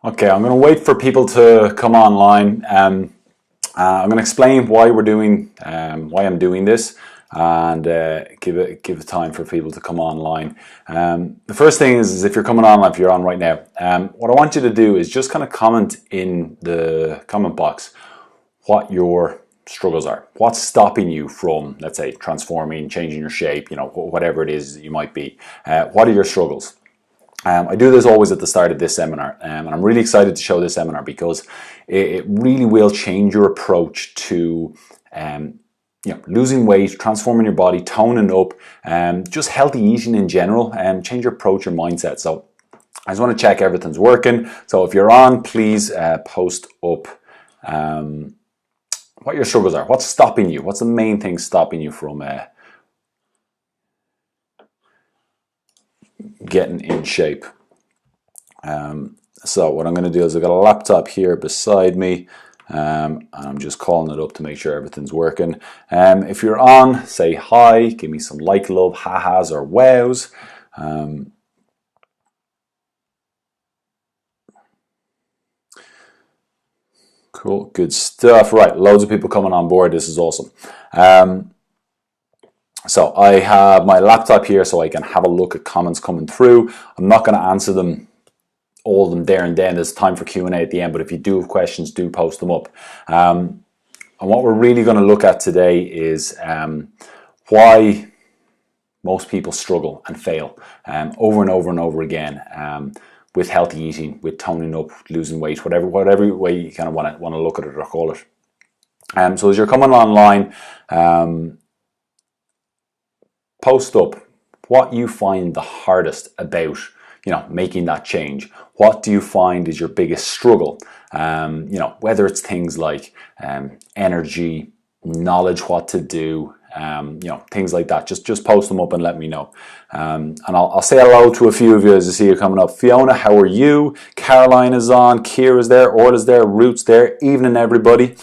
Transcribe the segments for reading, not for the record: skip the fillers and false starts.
Okay, I'm going to wait for people to come online. I'm going to explain why we're doing, why I'm doing this, and give time for people to come online. The first thing is if you're coming on, if you're on right now, what I want you to do is just kind of comment in the comment box what your struggles are. What's stopping you from, let's say, transforming, changing your shape, whatever it is you might be. What are your struggles? I do this always at the start of this seminar, and I'm really excited to show this seminar because it really will change your approach to losing weight, transforming your body, toning up, just healthy eating in general, and change your approach, your mindset. So I just want to check everything's working. So if you're on, please post up what your struggles are. What's stopping you? What's the main thing stopping you from getting in shape? So what I'm going to do is I've got a laptop here beside me, and I'm just calling it up to make sure everything's working. If you're on, say hi, give me some like, love, ha-has or wows. Cool, good stuff. Right, loads of people coming on board. This is awesome. So I have my laptop here so I can have a look at comments coming through. I'm not going to answer them all of them there and then. There's time for Q&A at the end, but if you do have questions, do post them up. And what we're really going to look at today is why most people struggle and fail over and over and over again with healthy eating, with toning up, losing weight, whatever way you kind of want to look at it or call it. So as you're coming online, post up what you find the hardest about making that change. What do you find is your biggest struggle? Whether it's things like energy, knowledge, what to do, things like that. Just post them up and let me know. And I'll say hello to a few of you as I see you coming up. Fiona, how are you? Caroline is on. Kira's there. Orla's there. Ruth's there. Evening, everybody.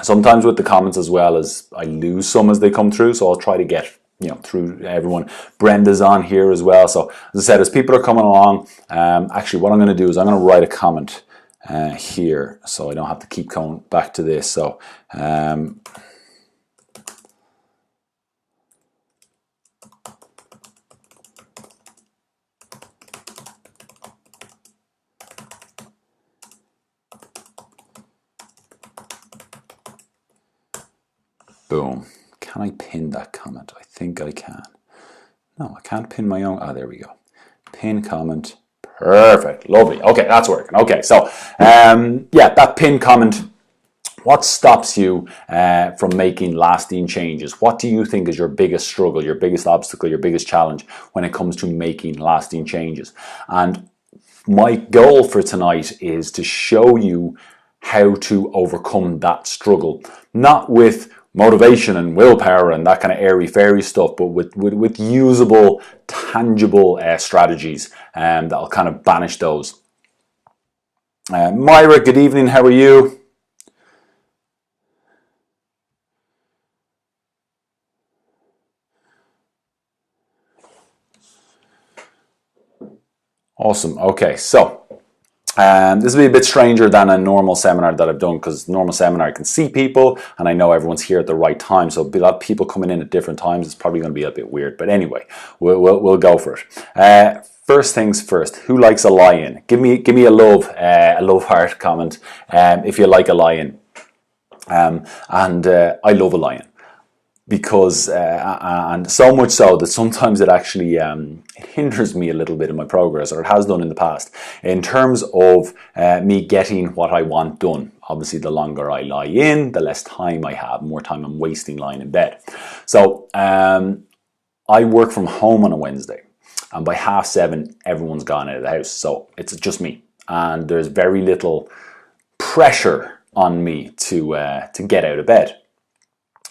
Sometimes with the comments as well as I lose some as they come through, so I'll try to get through everyone. Brenda's on here as well. So as I said, as people are coming along, actually what I'm going to do is I'm going to write a comment here so I don't have to keep going back to this. So boom. Can I pin that comment? I think I can. No, I can't pin my own. There we go. Pin comment. Perfect. Lovely. Okay, that's working. Okay, so that pin comment. What stops you from making lasting changes? What do you think is your biggest struggle, your biggest obstacle, your biggest challenge when it comes to making lasting changes? And my goal for tonight is to show you how to overcome that struggle, not with motivation and willpower and that kind of airy-fairy stuff, but with usable, tangible strategies that'll kind of banish those. Myra, good evening. How are you? Awesome. Okay, so this will be a bit stranger than a normal seminar that I've done, because normal seminar I can see people and I know everyone's here at the right time. So a lot of people coming in at different times. It's probably going to be a bit weird, but anyway, we'll go for it. First things first. Who likes a lion? Give me a love heart comment if you like a lion. I love a lion. Because and so much so that sometimes it actually it hinders me a little bit in my progress, or it has done in the past, in terms of me getting what I want done. Obviously, the longer I lie in, the less time I have, more time I'm wasting lying in bed. So I work from home on a Wednesday, and by 7:30 everyone's gone out of the house, so it's just me, and there's very little pressure on me to get out of bed.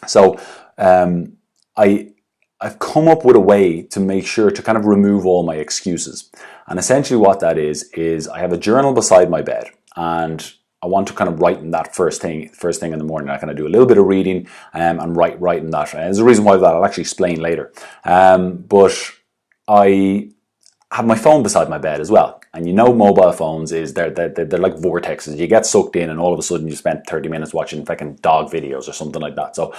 So I've come up with a way to make sure to kind of remove all my excuses. And essentially what that is I have a journal beside my bed, and I want to kind of write in that first thing in the morning. I kind of do a little bit of reading and write in that. And there's a reason why that I'll actually explain later. But I have my phone beside my bed as well. And you know, mobile phones they're like vortexes. You get sucked in and all of a sudden you spend 30 minutes watching fucking dog videos or something like that. So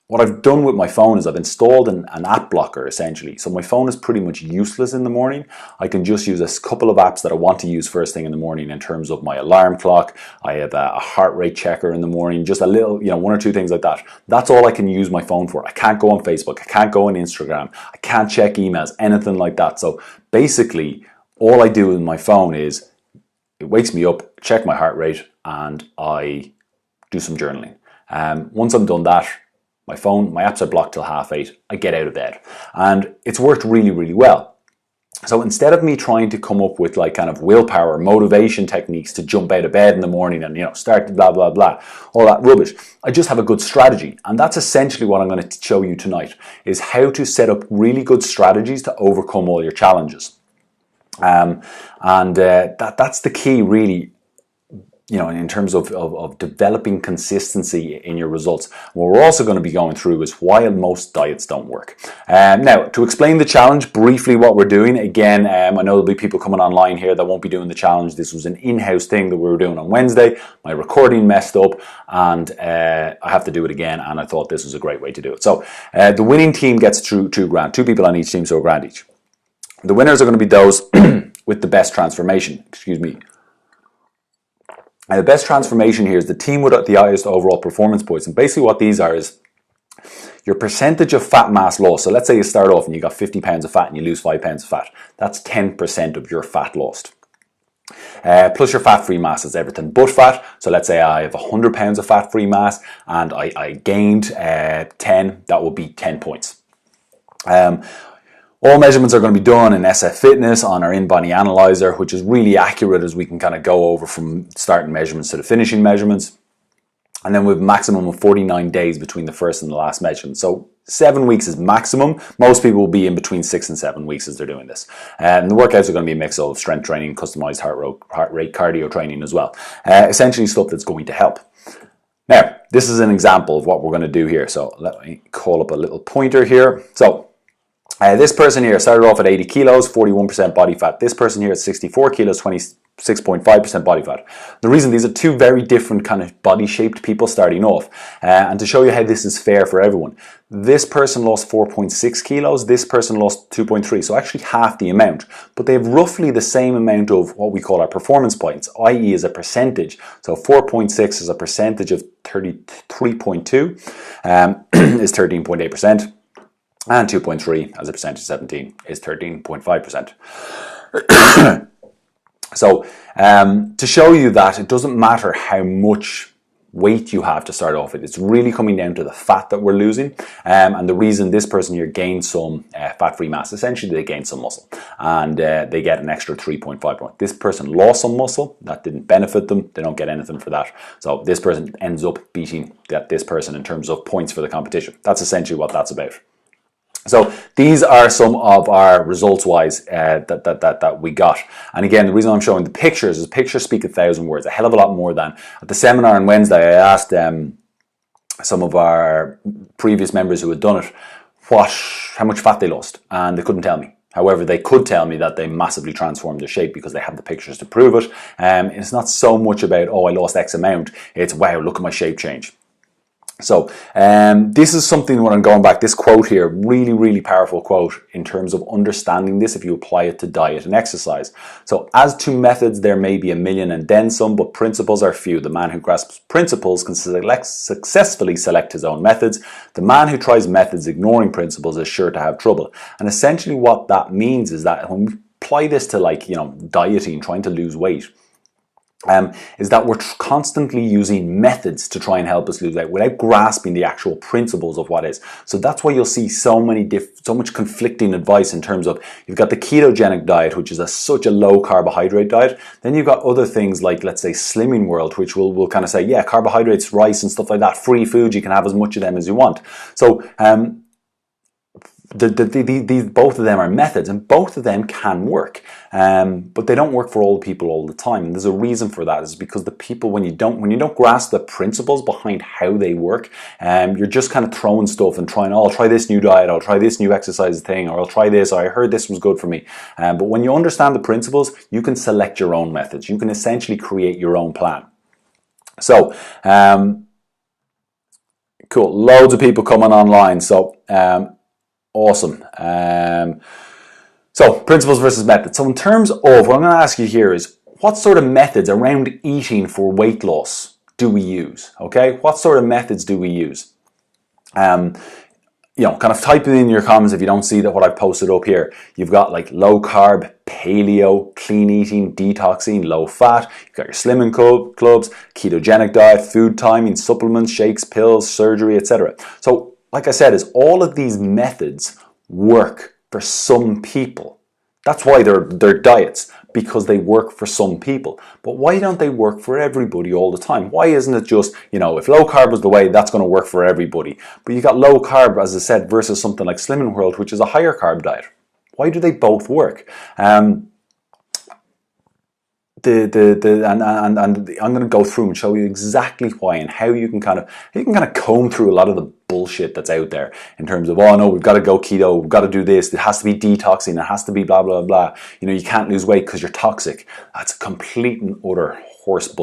what I've done with my phone is I've installed an app blocker essentially. So my phone is pretty much useless in the morning. I can just use a couple of apps that I want to use first thing in the morning in terms of my alarm clock. I have a heart rate checker in the morning, just a little, one or two things like that. That's all I can use my phone for. I can't go on Facebook. I can't go on Instagram. I can't check emails, anything like that. So basically, all I do with my phone is it wakes me up, check my heart rate, and I do some journaling. Once I'm done that, my apps are blocked till 8:30. I get out of bed, and it's worked really, really well. So instead of me trying to come up with like kind of willpower, motivation techniques to jump out of bed in the morning and start blah blah blah, all that rubbish, I just have a good strategy, and that's essentially what I'm going to show you tonight: is how to set up really good strategies to overcome all your challenges. That's the key, really. In terms of developing consistency in your results. What we're also going to be going through is why most diets don't work. Now, to explain the challenge, briefly what we're doing, again, I know there'll be people coming online here that won't be doing the challenge. This was an in-house thing that we were doing on Wednesday. My recording messed up and I have to do it again, and I thought this was a great way to do it. So the winning team gets through $2,000. 2 people on each team, so $1,000 each. The winners are going to be those with the best transformation. Excuse me. And the best transformation here is the team with the highest overall performance points. And basically what these are is your percentage of fat mass loss. So let's say you start off and you got 50 pounds of fat and you lose 5 pounds of fat. That's 10% of your fat lost. Plus your fat-free mass is everything but fat. So let's say I have 100 pounds of fat-free mass and I gained 10. That would be 10 points. All measurements are going to be done in SF Fitness on our in-body analyzer, which is really accurate as we can kind of go over from starting measurements to the finishing measurements. And then we have a maximum of 49 days between the first and the last measurement. So 7 weeks is maximum. Most people will be in between 6 and 7 weeks as they're doing this. And the workouts are going to be a mix of strength training, customized heart rate, cardio training as well. Essentially stuff that's going to help. Now, this is an example of what we're going to do here. So let me call up a little pointer here. So this person here started off at 80 kilos, 41% body fat. This person here at 64 kilos, 26.5% body fat. The reason these are two very different kind of body shaped people starting off. And to show you how this is fair for everyone. This person lost 4.6 kilos, this person lost 2.3, so actually half the amount. But they have roughly the same amount of what we call our performance points, i.e. as a percentage. So 4.6 is a percentage of 33.2, is 13.8%. And 2.3 as a percentage of 17 is 13.5%. So to show you that it doesn't matter how much weight you have to start off with, it's really coming down to the fat that we're losing. And the reason this person here gained some fat-free mass, essentially they gained some muscle and they get an extra 3.5 points. This person lost some muscle, that didn't benefit them, they don't get anything for that. So this person ends up beating this person in terms of points for the competition. That's essentially what that's about. So these are some of our results-wise that we got. And again, the reason I'm showing the pictures is pictures speak 1,000 words, a hell of a lot more than. At the seminar on Wednesday, I asked some of our previous members who had done it how much fat they lost, and they couldn't tell me. However, they could tell me that they massively transformed their shape because they have the pictures to prove it. It's not so much about, oh, I lost X amount. It's, wow, look at my shape change. So this is something when I'm going back, this quote here, really, really powerful quote in terms of understanding this if you apply it to diet and exercise. So as to methods, there may be a million and then some, but principles are few. The man who grasps principles can successfully select his own methods. The man who tries methods ignoring principles is sure to have trouble. And essentially what that means is that when we apply this to dieting, trying to lose weight, is that we're constantly using methods to try and help us lose weight without grasping the actual principles of what is. So that's why you'll see so much conflicting advice in terms of you've got the ketogenic diet, which is such a low carbohydrate diet. Then you've got other things like, let's say, Slimming World, which will kind of say, yeah, carbohydrates, rice and stuff like that, free food, you can have as much of them as you want. So both of them are methods, and both of them can work, but they don't work for all the people all the time. And there's a reason for that. Is because the people, when you don't grasp the principles behind how they work, you're just kind of throwing stuff and trying. Oh, I'll try this new diet. I'll try this new exercise thing, or I'll try this. Or I heard this was good for me. But when you understand the principles, you can select your own methods. You can essentially create your own plan. So, cool. Loads of people coming online. So. Awesome. So principles versus methods. So in terms of what I'm going to ask you here is, what sort of methods around eating for weight loss do we use? Okay, what sort of methods do we use? Kind of type it in your comments if you don't see that what I've posted up here. You've got like low carb, paleo, clean eating, detoxing, low fat. You've got your slimming clubs, ketogenic diet, food timing, supplements, shakes, pills, surgery, etc. So like I said, is all of these methods work for some people. That's why they're diets, because they work for some people. But why don't they work for everybody all the time? Why isn't it just, if low carb was the way, that's going to work for everybody. But you got low carb, as I said, versus something like Slimming World, which is a higher carb diet. Why do they both work? And I'm going to go through and show you exactly why, and how you can kind of comb through a lot of the bullshit that's out there in terms of, oh no, we've got to go keto, we've got to do this, it has to be detoxing, it has to be blah blah blah. You can't lose weight because you're toxic. That's a complete and utter horse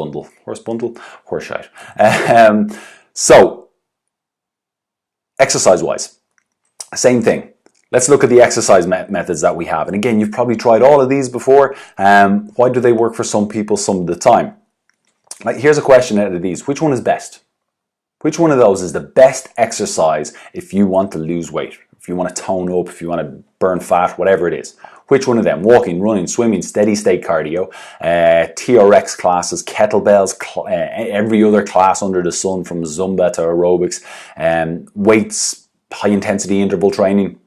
shite. So exercise wise, same thing. Let's look at the exercise methods that we have. And again, you've probably tried all of these before. Why do they work for some people some of the time? Like, here's a question out of these. Which one is best? Which one of those is the best exercise if you want to lose weight? If you want to tone up, if you want to burn fat, whatever it is. Which one of them? Walking, running, swimming, steady state cardio, TRX classes, kettlebells, every other class under the sun, from Zumba to aerobics, weights, high intensity interval training.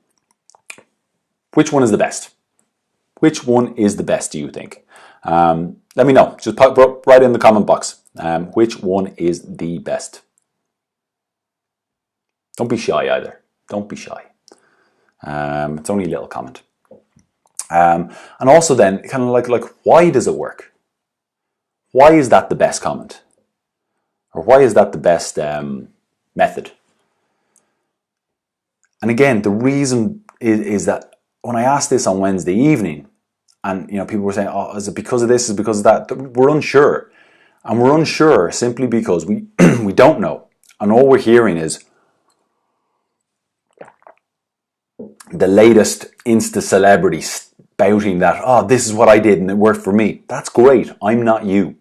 Which one is the best? Which one is the best, do you think? Let me know. Just write in the comment box. Which one is the best? Don't be shy either. Don't be shy. It's only a little comment. And also then, kind of like why does it work? Why is that the best comment? Or why is that the best method? And again, the reason is that when I asked this on Wednesday evening, and people were saying, oh, is it because of this, is it because of that? We're unsure. And we're unsure simply because we we don't know. And all we're hearing is the latest Insta celebrity spouting that, oh, this is what I did and it worked for me. That's great. I'm not you.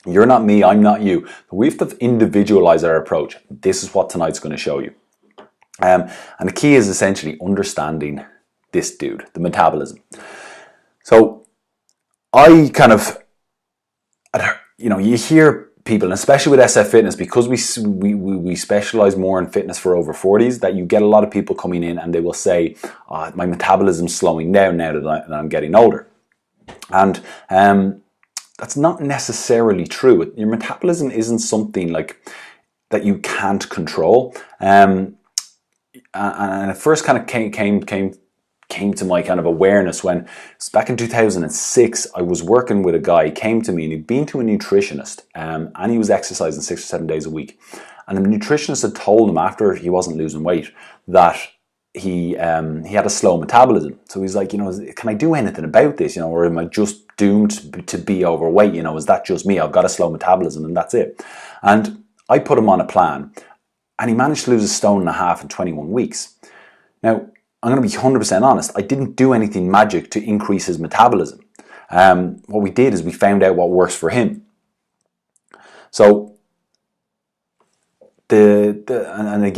You're not me, I'm not you. But we have to individualize our approach. This is what tonight's going to show you. And the key is essentially understanding this dude, the metabolism. So I kind of, you hear people, and especially with SF Fitness, because we specialize more in fitness for over 40s, that you get a lot of people coming in and they will say, oh, my metabolism's slowing down now that I'm getting older. And that's not necessarily true. Your metabolism isn't something like that you can't control. And it first kind of came to my kind of awareness when back in 2006 I was working with a guy. He came to me and he'd been to a nutritionist, and he was exercising 6 or 7 days a week, and the nutritionist had told him after he wasn't losing weight that he had a slow metabolism. So he's like, can I do anything about this, or am I just doomed to be overweight? Is that just me? I've got a slow metabolism and that's it. And I put him on a plan, and he managed to lose 1.5 stone in 21 weeks. Now, I'm going to be 100% honest. I didn't do anything magic to increase his metabolism. What we did is we found out what works for him. So I'm going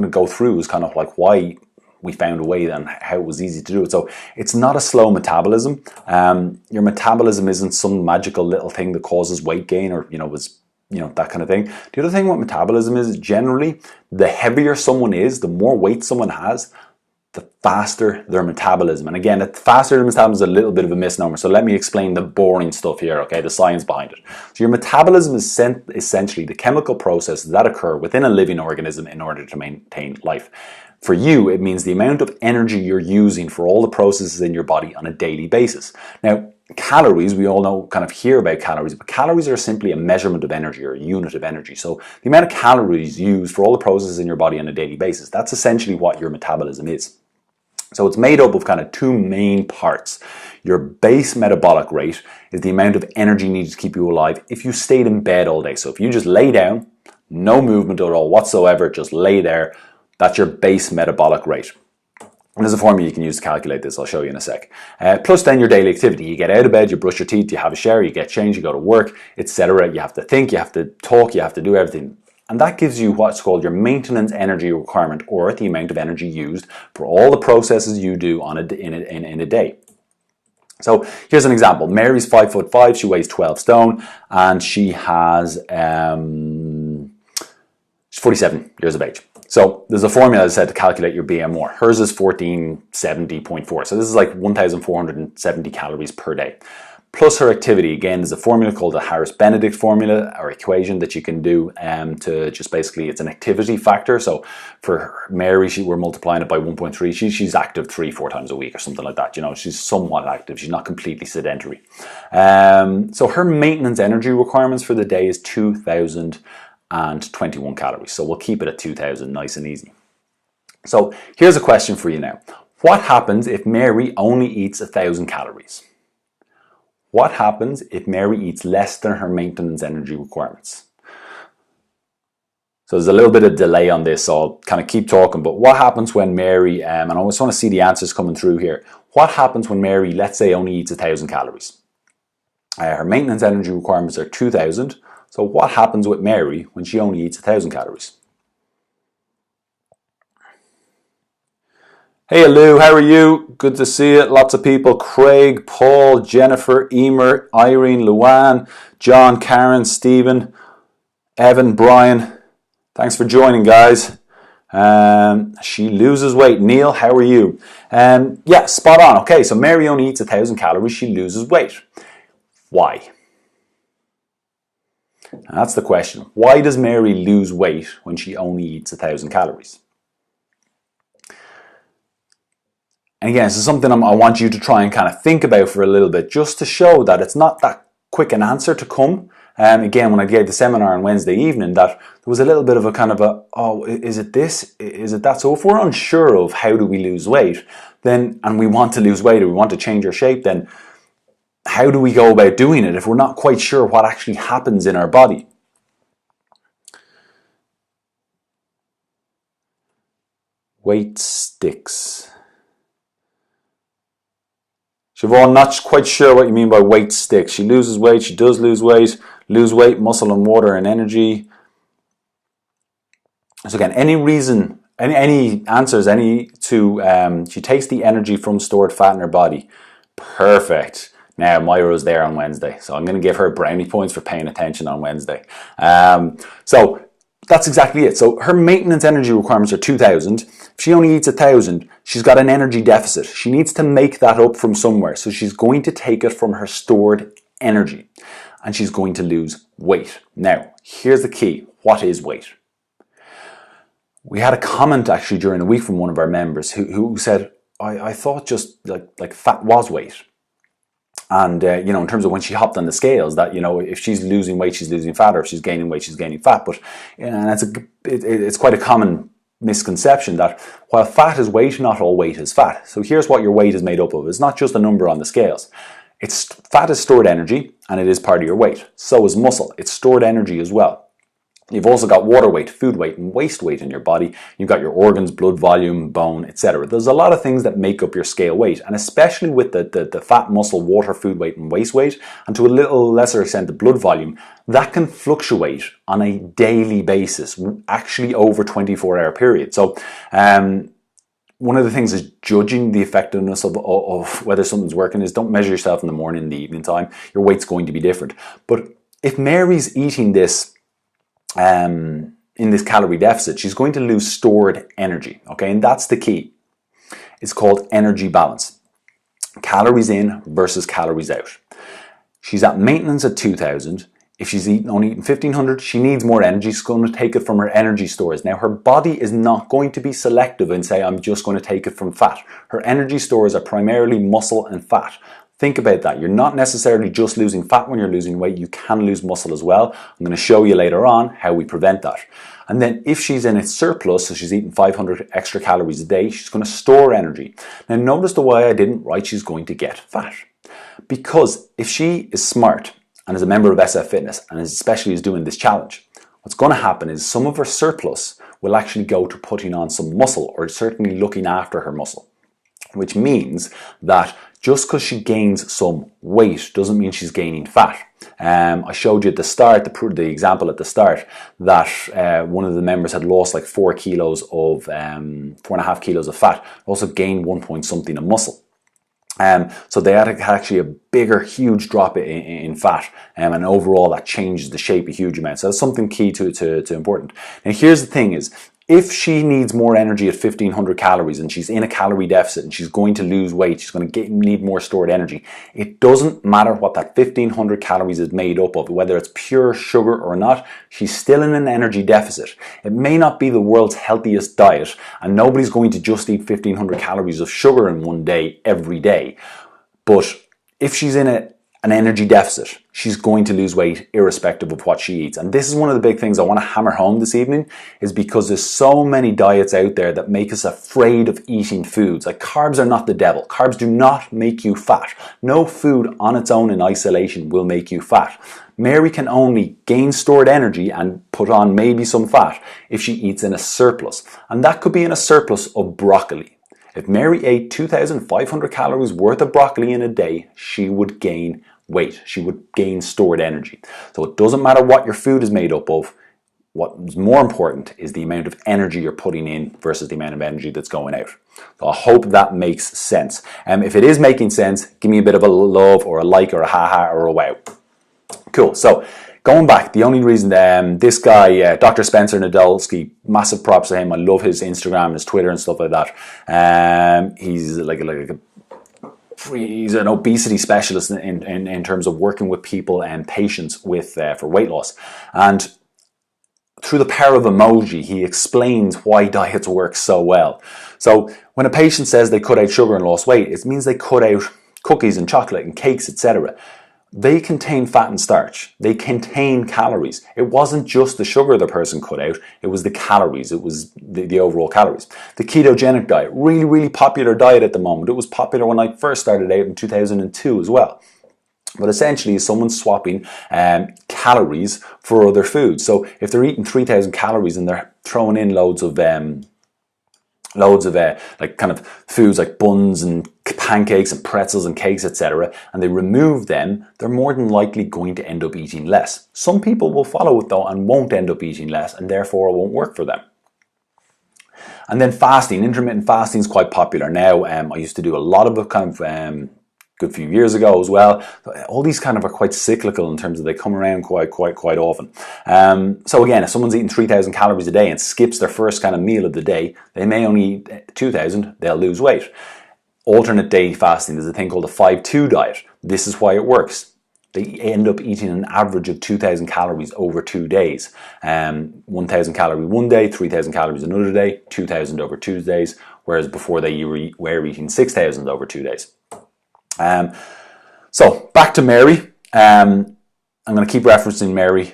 to go through is kind of like why we found a way and how it was easy to do it. So it's not a slow metabolism. Your metabolism isn't some magical little thing that causes weight gain or that kind of thing. The other thing with metabolism is generally the heavier someone is, the more weight someone has, the faster their metabolism. And again, the faster their metabolism is a little bit of a misnomer. So let me explain the boring stuff here, okay, the science behind it. So your metabolism is essentially the chemical processes that occur within a living organism in order to maintain life. For you, it means the amount of energy you're using for all the processes in your body on a daily basis. Now, calories, we all know, kind of hear about calories, but calories are simply a measurement of energy or a unit of energy. So the amount of calories used for all the processes in your body on a daily basis, that's essentially what your metabolism is. So it's made up of kind of two main parts. Your base metabolic rate is the amount of energy needed to keep you alive if you stayed in bed all day. So if you just lay down, no movement at all whatsoever, just lay there, that's your base metabolic rate. And there's a formula you can use to calculate this. I'll show you in a sec. Plus then your daily activity. You get out of bed, you brush your teeth, you have a shower, you get changed, you go to work, etc. You have to think, you have to talk, you have to do everything. And that gives you what's called your maintenance energy requirement, or the amount of energy used for all the processes you do in a day. So here's an example. Mary's 5'5", she weighs 12 stone, and she's 47 years of age. So there's a formula that said to calculate your BMR. Hers is 1470.4. So this is like 1,470 calories per day. Plus her activity, again, there's a formula called the Harris-Benedict formula or equation that you can do to just basically, it's an activity factor. So for Mary, we're multiplying it by 1.3. She's active 3-4 times a week or something like that. You know, she's somewhat active. She's not completely sedentary. So her maintenance energy requirements for the day is 2,021 calories. So we'll keep it at 2,000, nice and easy. So here's a question for you now. What happens if Mary only eats 1,000 calories? What happens if Mary eats less than her maintenance energy requirements? So there's a little bit of delay on this, so I'll kind of keep talking. But what happens when Mary, and I just want to see the answers coming through here. What happens when Mary, let's say, only eats 1,000 calories? Her maintenance energy requirements are 2,000. So what happens with Mary when she only eats 1,000 calories? Hey Lou, how are you? Good to see you. Lots of people. Craig, Paul, Jennifer, Emer, Irene, Luann, John, Karen, Stephen, Evan, Brian. Thanks for joining, guys. She loses weight. Neil, how are you? Yeah, spot on. Okay, so Mary only eats 1,000 calories. She loses weight. Why? That's the question. Why does Mary lose weight when she only eats 1,000 calories? And again, this is something I want you to try and kind of think about for a little bit, just to show that it's not that quick an answer to come. Again, when I gave the seminar on Wednesday evening, that there was a little bit of a kind of a, oh, is it this? Is it that? So if we're unsure of how do we lose weight, then, and we want to lose weight or we want to change our shape, then how do we go about doing it if we're not quite sure what actually happens in our body? Weight sticks. Siobhan, not quite sure what you mean by weight sticks. She loses weight, she does lose weight, muscle and water and energy. So again, any reason, any answers, she takes the energy from stored fat in her body. Perfect. Now, Myra was there on Wednesday, so I'm going to give her brownie points for paying attention on Wednesday. So that's exactly it. So her maintenance energy requirements are 2,000. If she only eats 1,000, she's got an energy deficit. She needs to make that up from somewhere. So she's going to take it from her stored energy and she's going to lose weight. Now, here's the key. What is weight? We had a comment actually during the week from one of our members who said, I thought just like fat was weight. And, you know, in terms of when she hopped on the scales, that, you know, if she's losing weight, she's losing fat, or if she's gaining weight, she's gaining fat. But and it's quite a common misconception that while fat is weight, not all weight is fat. So here's what your weight is made up of. It's not just a number on the scales. Fat is stored energy, and it is part of your weight. So is muscle. It's stored energy as well. You've also got water weight, food weight, and waste weight in your body. You've got your organs, blood volume, bone, etc. There's a lot of things that make up your scale weight, and especially with the fat, muscle, water, food weight, and waste weight, and to a little lesser extent the blood volume, that can fluctuate on a daily basis, actually over 24-hour period. So one of the things is judging the effectiveness of whether something's working is don't measure yourself in the morning and the evening time. Your weight's going to be different. But if Mary's eating this in this calorie deficit, she's going to lose stored energy, okay? And that's the key. is called energy balance. Calories in versus calories out. She's at maintenance at 2000. If she's only eating 1500, she needs more energy. She's going to take it from her energy stores. Now, her body is not going to be selective and say, I'm just going to take it from fat. Her energy stores are primarily muscle and fat. Think about that. You're not necessarily just losing fat when you're losing weight. You can lose muscle as well. I'm going to show you later on how we prevent that. And then if she's in a surplus, so she's eating 500 extra calories a day, she's going to store energy. Now, notice the way I didn't write she's going to get fat. Because if she is smart and is a member of SF Fitness and especially is doing this challenge, what's going to happen is some of her surplus will actually go to putting on some muscle, or certainly looking after her muscle. Which means that just because she gains some weight doesn't mean she's gaining fat. I showed you at the start, the example at the start, that one of the members had lost like 4.5 kilos of fat, also gained 1 point something of muscle. So they had actually a bigger, huge drop in fat, and overall that changes the shape a huge amount. So that's something key to important. And here's the thing is, if she needs more energy at 1500 calories and she's in a calorie deficit and she's going to lose weight, she's going to need more stored energy, it doesn't matter what that 1500 calories is made up of, whether it's pure sugar or not, she's still in an energy deficit. It may not be the world's healthiest diet, and nobody's going to just eat 1500 calories of sugar in one day, every day. But if she's in an energy deficit, she's going to lose weight irrespective of what she eats. And this is one of the big things I want to hammer home this evening, is because there's so many diets out there that make us afraid of eating foods. Like, carbs are not the devil. Carbs do not make you fat. No food on its own in isolation will make you fat. Mary can only gain stored energy and put on maybe some fat if she eats in a surplus. And that could be in a surplus of broccoli. If Mary ate 2,500 calories worth of broccoli in a day, she would gain weight. She would gain stored energy. So it doesn't matter what your food is made up of. What is more important is the amount of energy you're putting in versus the amount of energy that's going out. So I hope that makes sense. If it is making sense, give me a bit of a love or a like or a haha or a wow. Cool. So going back, the only reason this guy, Dr. Spencer Nadolsky, massive props to him. I love his Instagram, his Twitter and stuff like that. He's he's an obesity specialist in terms of working with people and patients with for weight loss. And through the power of emoji, he explains why diets work so well. So when a patient says they cut out sugar and lost weight, it means they cut out cookies and chocolate and cakes, etc. They contain fat and starch. They contain calories. It wasn't just the sugar the person cut out, it was the calories, it was the overall calories. The ketogenic diet, really, really popular diet at the moment. It was popular when I first started out in 2002 as well. But essentially, someone's swapping calories for other foods. So if they're eating 3,000 calories and they're throwing in loads of like kind of foods like buns and pancakes and pretzels and cakes, etc., and they remove them, they're more than likely going to end up eating less. Some people will follow it though and won't end up eating less, and therefore it won't work for them. And then fasting, intermittent fasting is quite popular now. I used to do a lot of it kind of good few years ago as well. All these kind of are quite cyclical in terms of they come around quite often. So again, if someone's eating 3,000 calories a day and skips their first kind of meal of the day, they may only eat 2,000, they'll lose weight. Alternate day fasting, there's a thing called the 5-2 diet. This is why it works. They end up eating an average of 2,000 calories over 2 days. 1,000 calorie one day, 3,000 calories another day, 2,000 over 2 days, whereas before they were eating 6,000 over 2 days. So back to Mary. I'm going to keep referencing Mary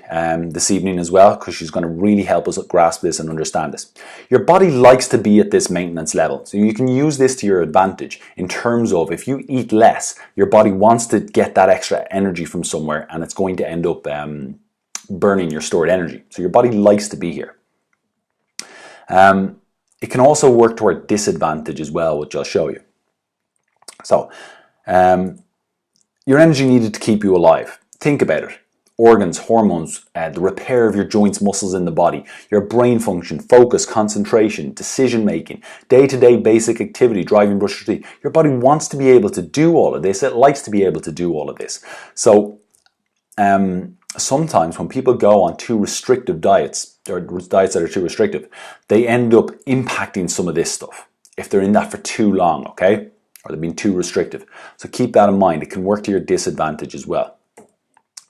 this evening as well, because she's going to really help us grasp this and understand this. Your body likes to be at this maintenance level, so you can use this to your advantage in terms of if you eat less, your body wants to get that extra energy from somewhere, and it's going to end up burning your stored energy. So your body likes to be here. It can also work to our disadvantage as well, which I'll show you. So your energy needed to keep you alive. Think about it. Organs, hormones, the repair of your joints, muscles in the body, your brain function, focus, concentration, decision making, day-to-day basic activity, driving, brush your teeth. Your body wants to be able to do all of this. It likes to be able to do all of this. So sometimes when people go on too restrictive diets, or diets that are too restrictive, they end up impacting some of this stuff. if they're in that for too long, okay? Or they're being too restrictive. So keep that in mind. It can work to your disadvantage as well.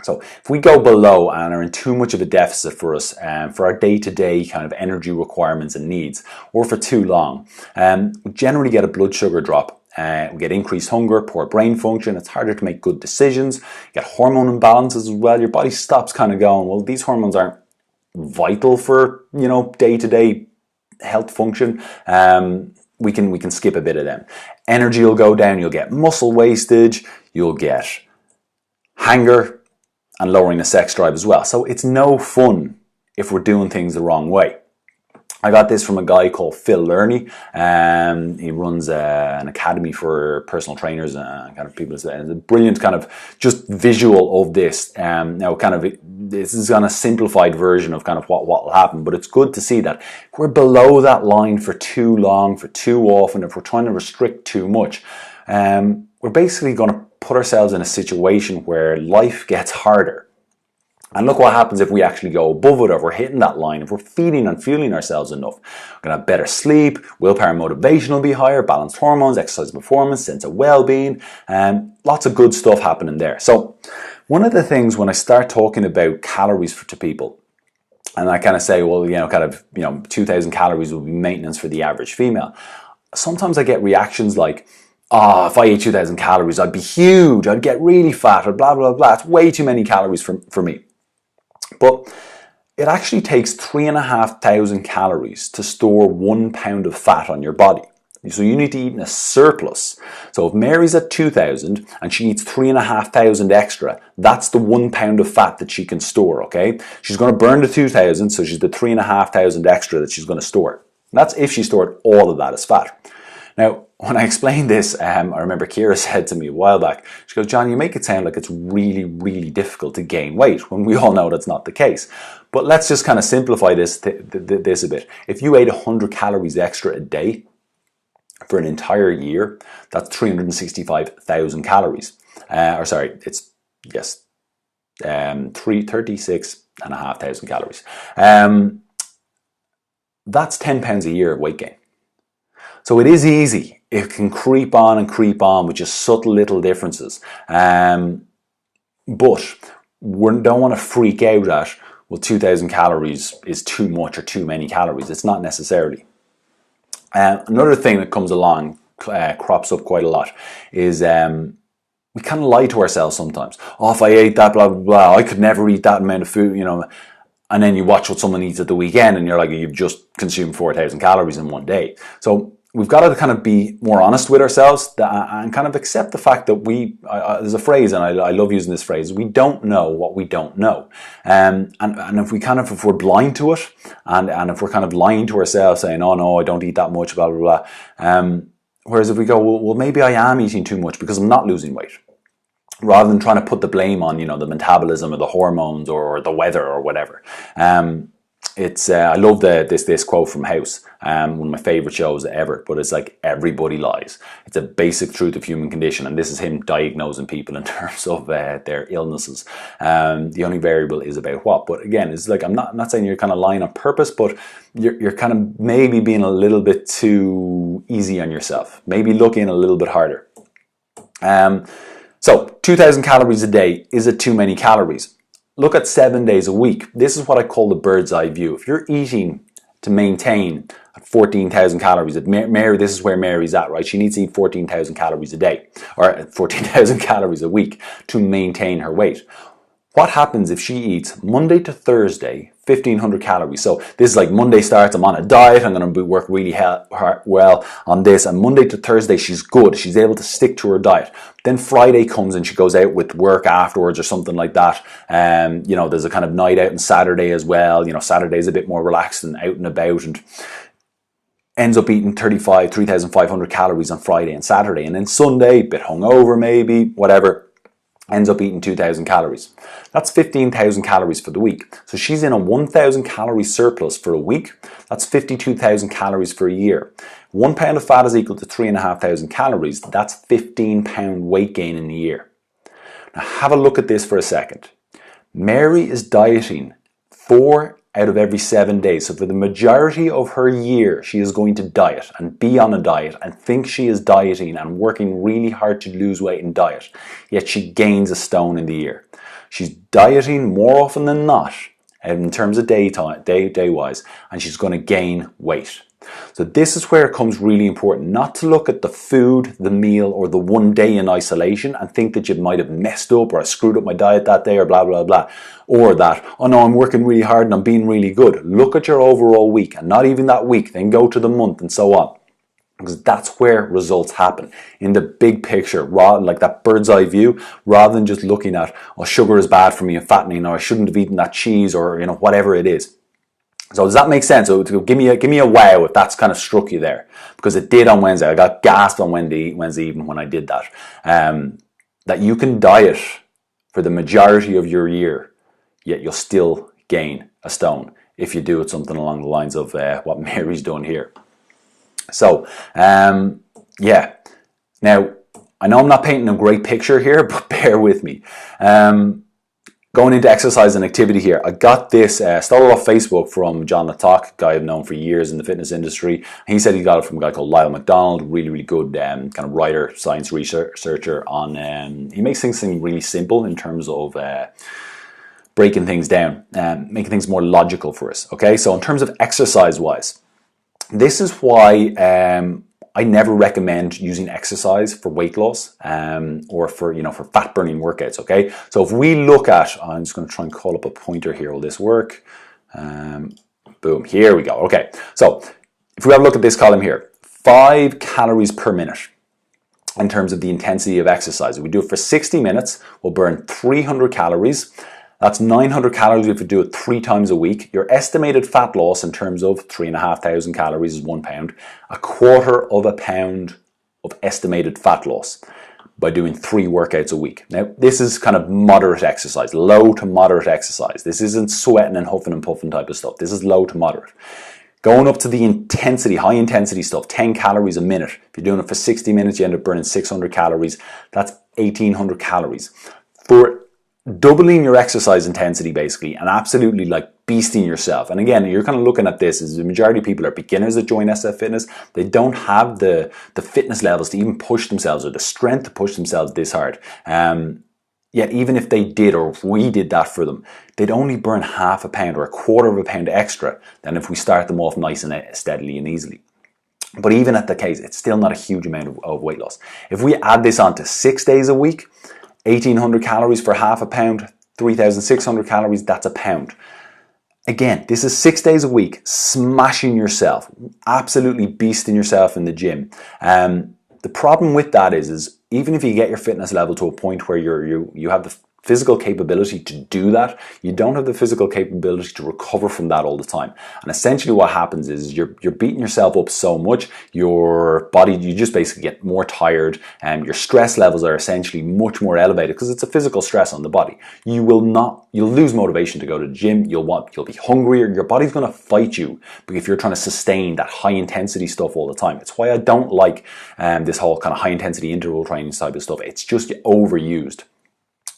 So if we go below and are in too much of a deficit for us, for our day-to-day kind of energy requirements and needs, or for too long, we generally get a blood sugar drop. We get increased hunger, poor brain function, it's harder to make good decisions, you get hormone imbalances as well. Your body stops kind of going, well, these hormones aren't vital for, day-to-day health function. We can skip a bit of them. Energy will go down, you'll get muscle wastage, you'll get hunger, and lowering the sex drive as well. So it's no fun if we're doing things the wrong way. I got this from a guy called Phil Lerney. He runs an academy for personal trainers and kind of people. It's a brilliant kind of just visual of this. Now, kind of this is on a simplified version of kind of what will happen, but it's good to see that if we're below that line for too long, for too often, if we're trying to restrict too much, we're basically going to put ourselves in a situation where life gets harder. And look what happens if we actually go above it, or if we're hitting that line, if we're feeding and fueling ourselves enough. We're going to have better sleep, willpower and motivation will be higher, balanced hormones, exercise performance, sense of well-being, lots of good stuff happening there. So one of the things when I start talking about calories to people, and I kind of say, well, 2,000 calories will be maintenance for the average female. Sometimes I get reactions like, if I ate 2,000 calories, I'd be huge, I'd get really fat, or blah, blah, blah. It's way too many calories for me. But it actually takes 3,500 calories to store 1 pound of fat on your body. So you need to eat in a surplus. So if Mary's at 2,000 and she eats 3,500 extra, that's the 1 pound of fat that she can store, okay? She's going to burn the 2,000, so she's the 3,500 extra that she's going to store. That's if she stored all of that as fat. Now, when I explained this, I remember Kira said to me a while back, she goes, John, you make it sound like it's really, really difficult to gain weight, when we all know that's not the case. But let's just kind of simplify this a bit. If you ate 100 calories extra a day for an entire year, that's 365,000 calories. 36,500 calories. That's 10 pounds a year of weight gain. So it is easy. It can creep on with just subtle little differences. But we don't want to freak out at, well, 2,000 calories is too much or too many calories. It's not necessarily. Another thing that comes along, crops up quite a lot, is we kind of lie to ourselves sometimes. Oh, if I ate that, blah, blah, blah, I could never eat that amount of food, And then you watch what someone eats at the weekend and you're like, you've just consumed 4,000 calories in one day. So we've got to kind of be more honest with ourselves and kind of accept the fact that there's a phrase, and I love using this phrase, we don't know what we don't know. And if we're blind to it, and if we're kind of lying to ourselves saying, oh no, I don't eat that much, blah, blah, blah. Whereas if we go, well, maybe I am eating too much because I'm not losing weight. Rather than trying to put the blame on, the metabolism or the hormones or the weather or whatever. I love this quote from House, one of my favorite shows ever, but it's like, everybody lies. It's a basic truth of human condition, and this is him diagnosing people in terms of their illnesses. The only variable is about what. But again, it's like, I'm not saying you're kind of lying on purpose, but you're kind of maybe being a little bit too easy on yourself. Maybe looking a little bit harder. So 2,000 calories a day, is it too many calories? Look at 7 days a week. This is what I call the bird's eye view. If you're eating to maintain at 14,000 calories, Mary, this is where Mary's at, right? She needs to eat 14,000 calories a day, or 14,000 calories a week to maintain her weight. What happens if she eats Monday to Thursday, 1,500 calories? So this is like Monday starts, I'm on a diet, I'm going to work really well on this, and Monday to Thursday she's good, she's able to stick to her diet. Then Friday comes and she goes out with work afterwards or something like that. There's a kind of night out on Saturday as well. Saturday's a bit more relaxed and out and about, and ends up eating 3,500 calories on Friday and Saturday. And then Sunday, a bit hungover maybe, whatever, ends up eating 2,000 calories. That's 15,000 calories for the week. So she's in a 1,000 calorie surplus for a week. That's 52,000 calories for a year. 1 pound of fat is equal to 3,500 calories. That's 15 pound weight gain in a year. Now have a look at this for a second. Mary is dieting 4 out of every 7 days. So for the majority of her year, she is going to diet and be on a diet and think she is dieting and working really hard to lose weight and diet, yet she gains a stone in the year. She's dieting more often than not in terms of day-wise, and she's going to gain weight. So this is where it comes really important, not to look at the food, the meal, or the one day in isolation and think that you might have messed up or I screwed up my diet that day or blah, blah, blah. Or that, oh no, I'm working really hard and I'm being really good. Look at your overall week, and not even that week, then go to the month and so on. Because that's where results happen, in the big picture, like that bird's eye view, rather than just looking at, oh, sugar is bad for me and fattening, or I shouldn't have eaten that cheese, or whatever it is. So does that make sense? So give me a wow if that's kind of struck you there, because it did on Wednesday. I got gassed on Wednesday evening when I did that. That you can diet for the majority of your year, yet you'll still gain a stone if you do it something along the lines of what Mary's done here. So yeah. Now I know I'm not painting a great picture here, but bear with me. Going into exercise and activity here, I got this, started off Facebook from John Latok, a guy I've known for years in the fitness industry. He said he got it from a guy called Lyle McDonald, really, really good kind of writer, science researcher on, he makes things seem really simple in terms of breaking things down, making things more logical for us, okay? So in terms of exercise-wise, this is why I never recommend using exercise for weight loss or for fat burning workouts, okay? So if we look at, I'm just going to try and call up a pointer here. Will this work? Boom, here we go. Okay, so if we have a look at this column here, 5 calories per minute in terms of the intensity of exercise. If we do it for 60 minutes, we'll burn 300 calories. That's 900 calories if you do it 3 times a week. Your estimated fat loss in terms of 3,500 calories is 1 pound. 1/4 pound of estimated fat loss by doing 3 workouts a week. Now, this is kind of moderate exercise, low to moderate exercise. This isn't sweating and huffing and puffing type of stuff. This is low to moderate. Going up to the intensity, high intensity stuff, 10 calories a minute. If you're doing it for 60 minutes, you end up burning 600 calories. That's 1,800 calories. For doubling your exercise intensity basically, and absolutely like beasting yourself. And again, you're kind of looking at this as the majority of people are beginners that join SF Fitness. They don't have the fitness levels to even push themselves or the strength to push themselves this hard. Yet even if they did, or if we did that for them, they'd only burn 1/2 pound or 1/4 pound extra than if we start them off nice and steadily and easily. But even at the case, it's still not a huge amount of weight loss. If we add this on to 6 days a week, 1,800 calories for 1/2 pound, 3,600 calories, that's a pound. Again, this is 6 days a week, smashing yourself, absolutely beasting yourself in the gym. The problem with that is even if you get your fitness level to a point where you have the physical capability to do that, you don't have the physical capability to recover from that all the time. And essentially what happens is you're beating yourself up so much, your body, you just basically get more tired, and your stress levels are essentially much more elevated because it's a physical stress on the body. You'll lose motivation to go to the gym, you'll be hungrier, your body's going to fight you if you're trying to sustain that high intensity stuff all the time. It's why I don't like this whole kind of high intensity interval training type of stuff. It's just overused.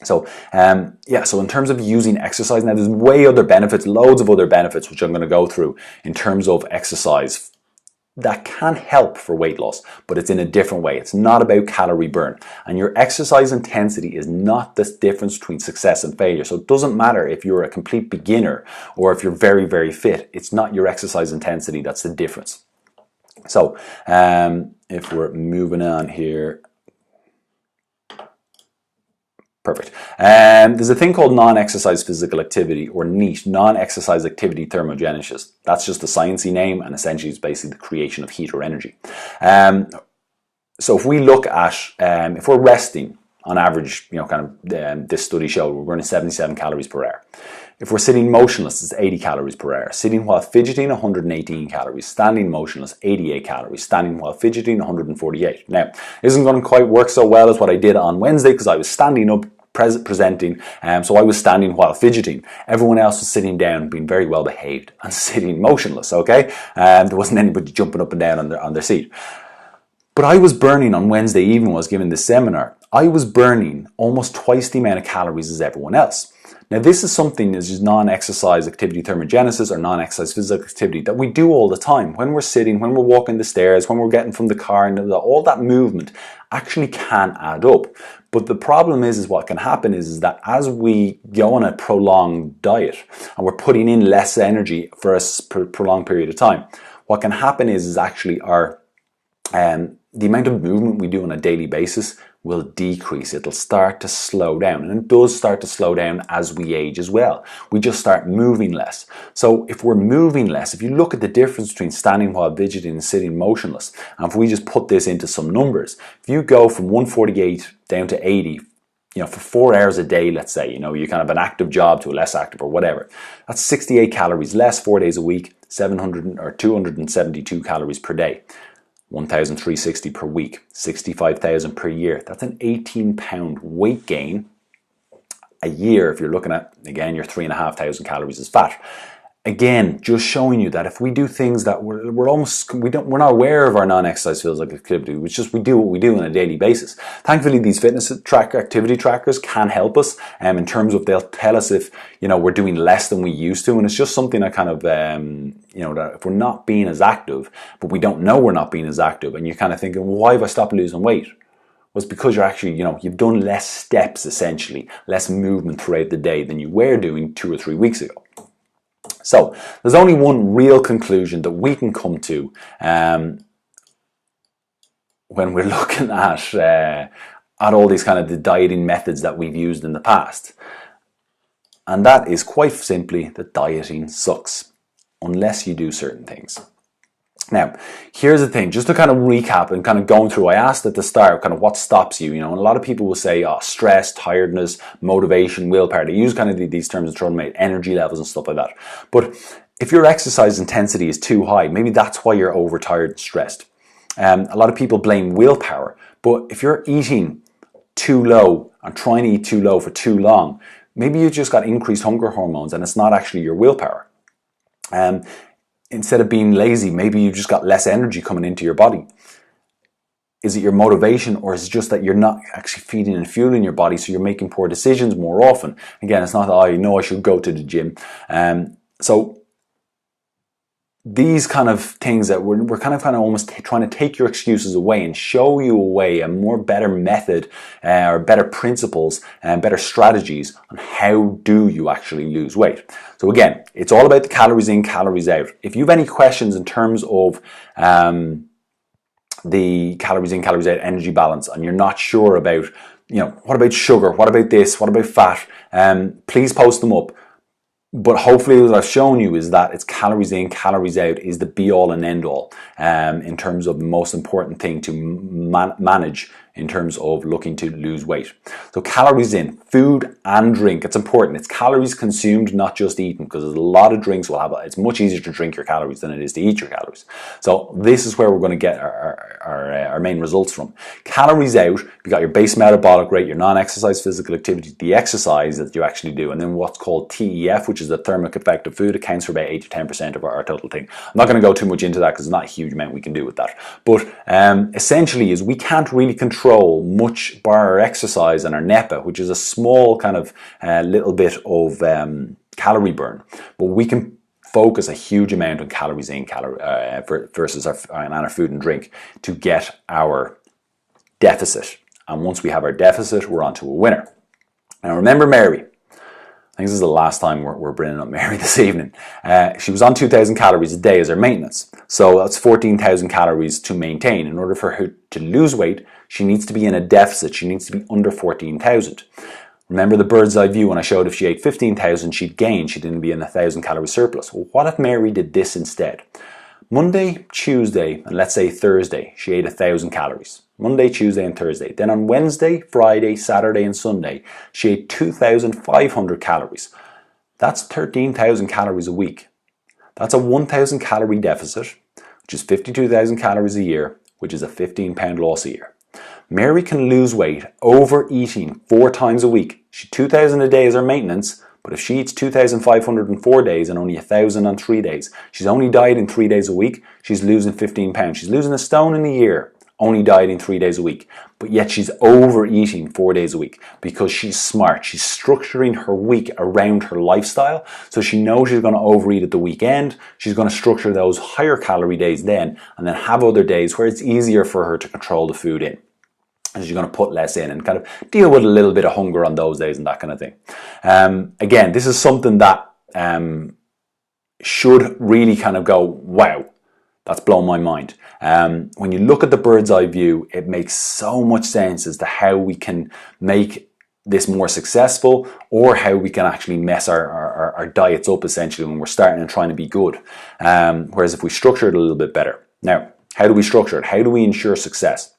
So, so in terms of using exercise, now there's way other benefits, loads of other benefits, which I'm going to go through in terms of exercise that can help for weight loss, but it's in a different way. It's not about calorie burn, and your exercise intensity is not the difference between success and failure. So it doesn't matter if you're a complete beginner or if you're very, very fit. It's not your exercise intensity that's the difference. So, if we're moving on here. Perfect. There's a thing called non-exercise physical activity, or NEAT, non-exercise activity thermogenesis. That's just a sciencey name, and essentially it's basically the creation of heat or energy. So if we look at, if we're resting on average, this study showed we're burning 77 calories per hour. If we're sitting motionless, it's 80 calories per hour. Sitting while fidgeting, 118 calories. Standing motionless, 88 calories. Standing while fidgeting, 148. Now, it isn't going to quite work so well as what I did on Wednesday because I was standing up, presenting, so I was standing while fidgeting. Everyone else was sitting down, being very well behaved, and sitting motionless, okay? There wasn't anybody jumping up and down on their seat. But I was burning on Wednesday evening when I was giving this seminar. I was burning almost twice the amount of calories as everyone else. Now this is something as non-exercise activity thermogenesis or non-exercise physical activity that we do all the time. When we're sitting, when we're walking the stairs, when we're getting from the car, and all that movement actually can add up. But the problem is what can happen is that as we go on a prolonged diet and we're putting in less energy for a prolonged period of time, what can happen is actually the amount of movement we do on a daily basis will decrease. It'll start to slow down, and it does start to slow down as we age as well. We just start moving less. So if we're moving less, if you look at the difference between standing while fidgeting and sitting motionless, and if we just put this into some numbers, if you go from 148 down to 80, for 4 hours a day, let's say, you kind of an active job to a less active or whatever, that's 68 calories less 4 days a week, 700 or 272 calories per day. 1,360 per week, 65,000 per year. That's an 18-pound weight gain a year if you're looking at, again, your 3,500 calories is fat. Again, just showing you that if we do things that we're not aware of our non-exercise physical activity, we do what we do on a daily basis. Thankfully, these fitness activity trackers can help us in terms of they'll tell us if we're doing less than we used to, and it's just something that kind of that if we're not being as active, but we don't know we're not being as active, and you're kind of thinking, well, why have I stopped losing weight? Well, it's because you're actually you've done less steps, essentially, less movement throughout the day than you were doing 2 or 3 weeks ago. So there's only one real conclusion that we can come to when we're looking at all these kind of the dieting methods that we've used in the past. And that is quite simply that dieting sucks unless you do certain things. Now, here's the thing, just to kind of recap and kind of going through, I asked at the start kind of what stops you, and a lot of people will say, stress, tiredness, motivation, willpower. They use kind of these terms to try to make energy levels and stuff like that. But if your exercise intensity is too high, maybe that's why you're overtired and stressed. A lot of people blame willpower, but if you're eating too low and trying to eat too low for too long, maybe you just got increased hunger hormones and it's not actually your willpower. Instead of being lazy, maybe you just got less energy coming into your body. Is it your motivation, or is it just that you're not actually feeding and fueling your body, so you're making poor decisions more often? Again, it's not that I should go to the gym. So these kind of things that we're kind of almost trying to take your excuses away and show you a way, a more better method or better principles and better strategies on how do you actually lose weight. So again, it's all about the calories in, calories out. If you have any questions in terms of the calories in, calories out energy balance, and you're not sure about, what about sugar, what about this, what about fat, please post them up. But hopefully what I've shown you is that it's calories in, calories out is the be all and end all in terms of the most important thing to manage in terms of looking to lose weight. So calories in, food and drink, it's important. It's calories consumed, not just eaten, because there's a lot of drinks it's much easier to drink your calories than it is to eat your calories. So this is where we're going to get our main results from. Calories out, you got your base metabolic rate, your non-exercise physical activity, the exercise that you actually do, and then what's called TEF, which is the thermic effect of food, accounts for about 8 to 10% of our total thing. I'm not going to go too much into that because there's not a huge amount we can do with that. But essentially is we can't really control much by our exercise and our NEPA, which is a small kind of little bit of calorie burn, but we can focus a huge amount on calories in versus our food and drink to get our deficit. And once we have our deficit, we're on to a winner. Now remember Mary. I think this is the last time we're bringing up Mary this evening. She was on 2,000 calories a day as her maintenance. So that's 14,000 calories to maintain. In order for her to lose weight, she needs to be in a deficit. She needs to be under 14,000. Remember the bird's eye view when I showed if she ate 15,000, she'd gain. She didn't be in a 1,000 calorie surplus. Well, what if Mary did this instead? Monday, Tuesday, and let's say Thursday, she ate 1,000 calories. Monday, Tuesday, and Thursday. Then on Wednesday, Friday, Saturday, and Sunday, she ate 2,500 calories. That's 13,000 calories a week. That's a 1,000 calorie deficit, which is 52,000 calories a year, which is a 15-pound loss a year. Mary can lose weight overeating 4 times a week. 2,000 a day is her maintenance, but if she eats 2,500 in 4 days and only 1,000 on 3 days, she's only dieting 3 days a week, she's losing 15 pounds. She's losing a stone in a year only dieting 3 days a week, but yet she's overeating 4 days a week because she's smart. She's structuring her week around her lifestyle. So she knows she's going to overeat at the weekend. She's going to structure those higher calorie days then, and then have other days where it's easier for her to control the food in. And she's going to put less in and kind of deal with a little bit of hunger on those days and that kind of thing. Again, this is something that should really kind of go, wow, that's blown my mind. When you look at the bird's eye view, it makes so much sense as to how we can make this more successful, or how we can actually mess our diets up essentially when we're starting and trying to be good. Whereas if we structure it a little bit better. Now, how do we structure it? How do we ensure success?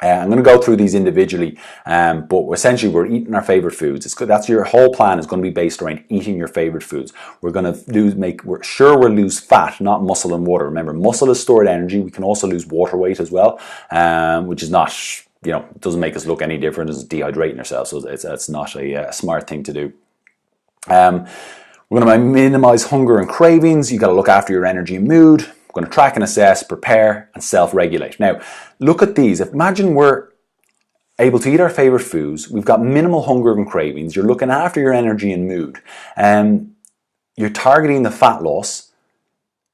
I'm going to go through these individually, but essentially we're eating our favorite foods. That's your whole plan is going to be based around eating your favorite foods. We're going to we'll lose fat, not muscle and water. Remember, muscle is stored energy. We can also lose water weight as well, which is not, it doesn't make us look any different as dehydrating ourselves. So it's not a smart thing to do. We're going to minimize hunger and cravings. You got to look after your energy and mood. We're going to track and assess, prepare, and self-regulate. Now, look at these. Imagine we're able to eat our favorite foods. We've got minimal hunger and cravings. You're looking after your energy and mood. You're targeting the fat loss.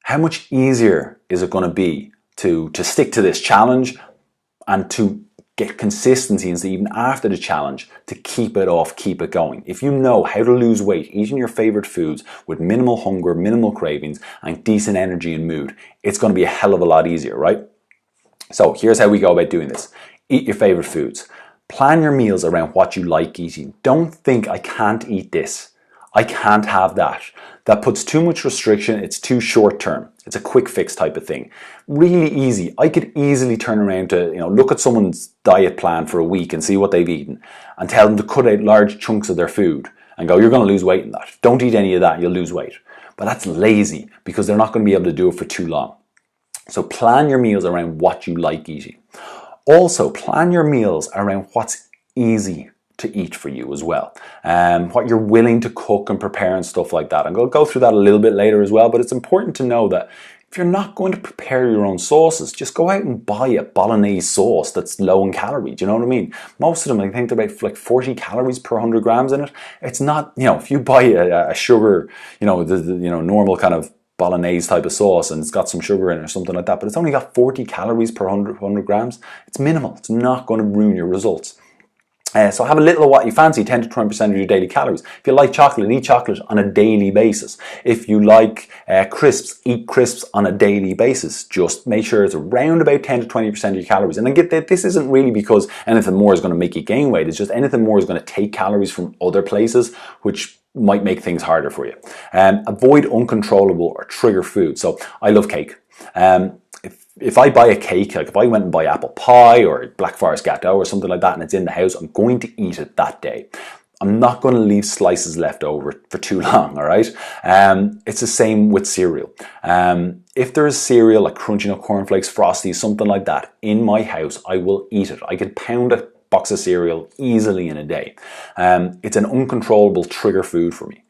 How much easier is it going to be to stick to this challenge and to get consistency, and so even after the challenge, to keep it off, keep it going. If you know how to lose weight, eating your favorite foods with minimal hunger, minimal cravings, and decent energy and mood, it's going to be a hell of a lot easier, right? So here's how we go about doing this. Eat your favorite foods. Plan your meals around what you like eating. Don't think, I can't eat this. I can't have that. That puts too much restriction. It's too short term. It's a quick fix type of thing. Really easy. I could easily turn around to, look at someone's diet plan for a week and see what they've eaten and tell them to cut out large chunks of their food and go, you're going to lose weight in that. Don't eat any of that. You'll lose weight. But that's lazy because they're not going to be able to do it for too long. So plan your meals around what you like eating. Also, plan your meals around what's easy to eat for you as well. What you're willing to cook and prepare and stuff like that. I'm going to go through that a little bit later as well, but it's important to know that if you're not going to prepare your own sauces, just go out and buy a bolognese sauce that's low in calories. Do you know what I mean? Most of them, I think they're about like 40 calories per 100 grams in it. It's not, if you buy a sugar, the normal kind of bolognese type of sauce and it's got some sugar in it or something like that, but it's only got 40 calories per 100 grams. It's minimal. It's not going to ruin your results. So have a little of what you fancy, 10 to 20% of your daily calories. If you like chocolate, eat chocolate on a daily basis. If you like crisps, eat crisps on a daily basis. Just make sure it's around about 10 to 20% of your calories. And I get that this isn't really because anything more is going to make you gain weight. It's just anything more is going to take calories from other places, which might make things harder for you. Avoid uncontrollable or trigger food. So I love cake. If I buy a cake, like if I went and buy apple pie or Black Forest Gâteau or something like that and it's in the house, I'm going to eat it that day. I'm not going to leave slices left over for too long, all right? It's the same with cereal. If there is cereal like Crunchy Nut Cornflakes, Frosties, something like that in my house, I will eat it. I could pound a box of cereal easily in a day. It's an uncontrollable trigger food for me.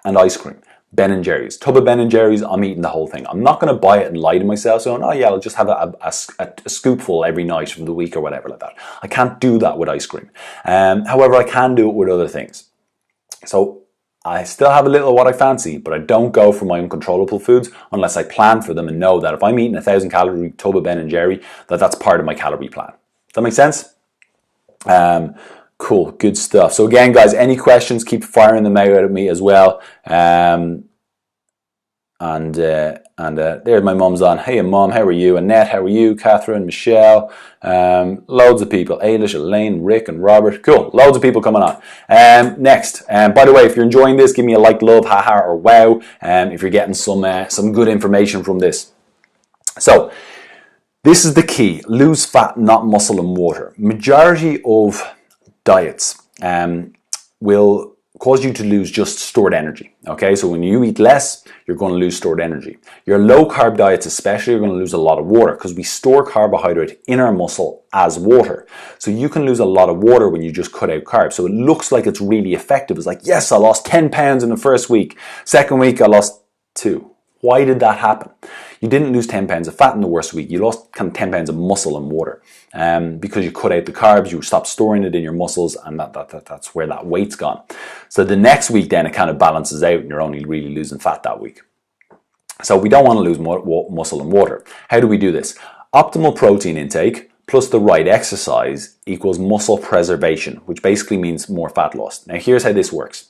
And ice cream. Ben & Jerry's. Tub of Ben & Jerry's, I'm eating the whole thing. I'm not going to buy it and lie to myself saying, oh yeah, I'll just have a scoopful every night of the week or whatever like that. I can't do that with ice cream. However, I can do it with other things. So I still have a little of what I fancy, but I don't go for my uncontrollable foods unless I plan for them and know that if I'm eating a 1,000 calorie tub of Ben & Jerry, that's part of my calorie plan. Does that make sense? Cool, good stuff. So again, guys, any questions, keep firing them out at me as well. There my mum's on. Hey, mum, how are you? Annette, how are you? Catherine, Michelle, loads of people. Ailish, Elaine, Rick, and Robert. Cool, loads of people coming on. Next, by the way, if you're enjoying this, give me a like, love, haha, or wow. If you're getting some good information from this. So this is the key: lose fat, not muscle and water. Majority of diets will cause you to lose just stored energy. Okay, so when you eat less, you're going to lose stored energy. Your low carb diets especially are going to lose a lot of water because we store carbohydrate in our muscle as water. So you can lose a lot of water when you just cut out carbs. So it looks like it's really effective. It's like, yes, I lost 10 pounds in the first week. Second week, I lost 2. Why did that happen? You didn't lose 10 pounds of fat in the worst week. You lost kind of 10 pounds of muscle and water because you cut out the carbs, you stopped storing it in your muscles, and that's where that weight's gone. So the next week then it kind of balances out and you're only really losing fat that week. So we don't want to lose muscle and water. How do we do this? Optimal protein intake plus the right exercise equals muscle preservation, which basically means more fat loss. Now here's how this works.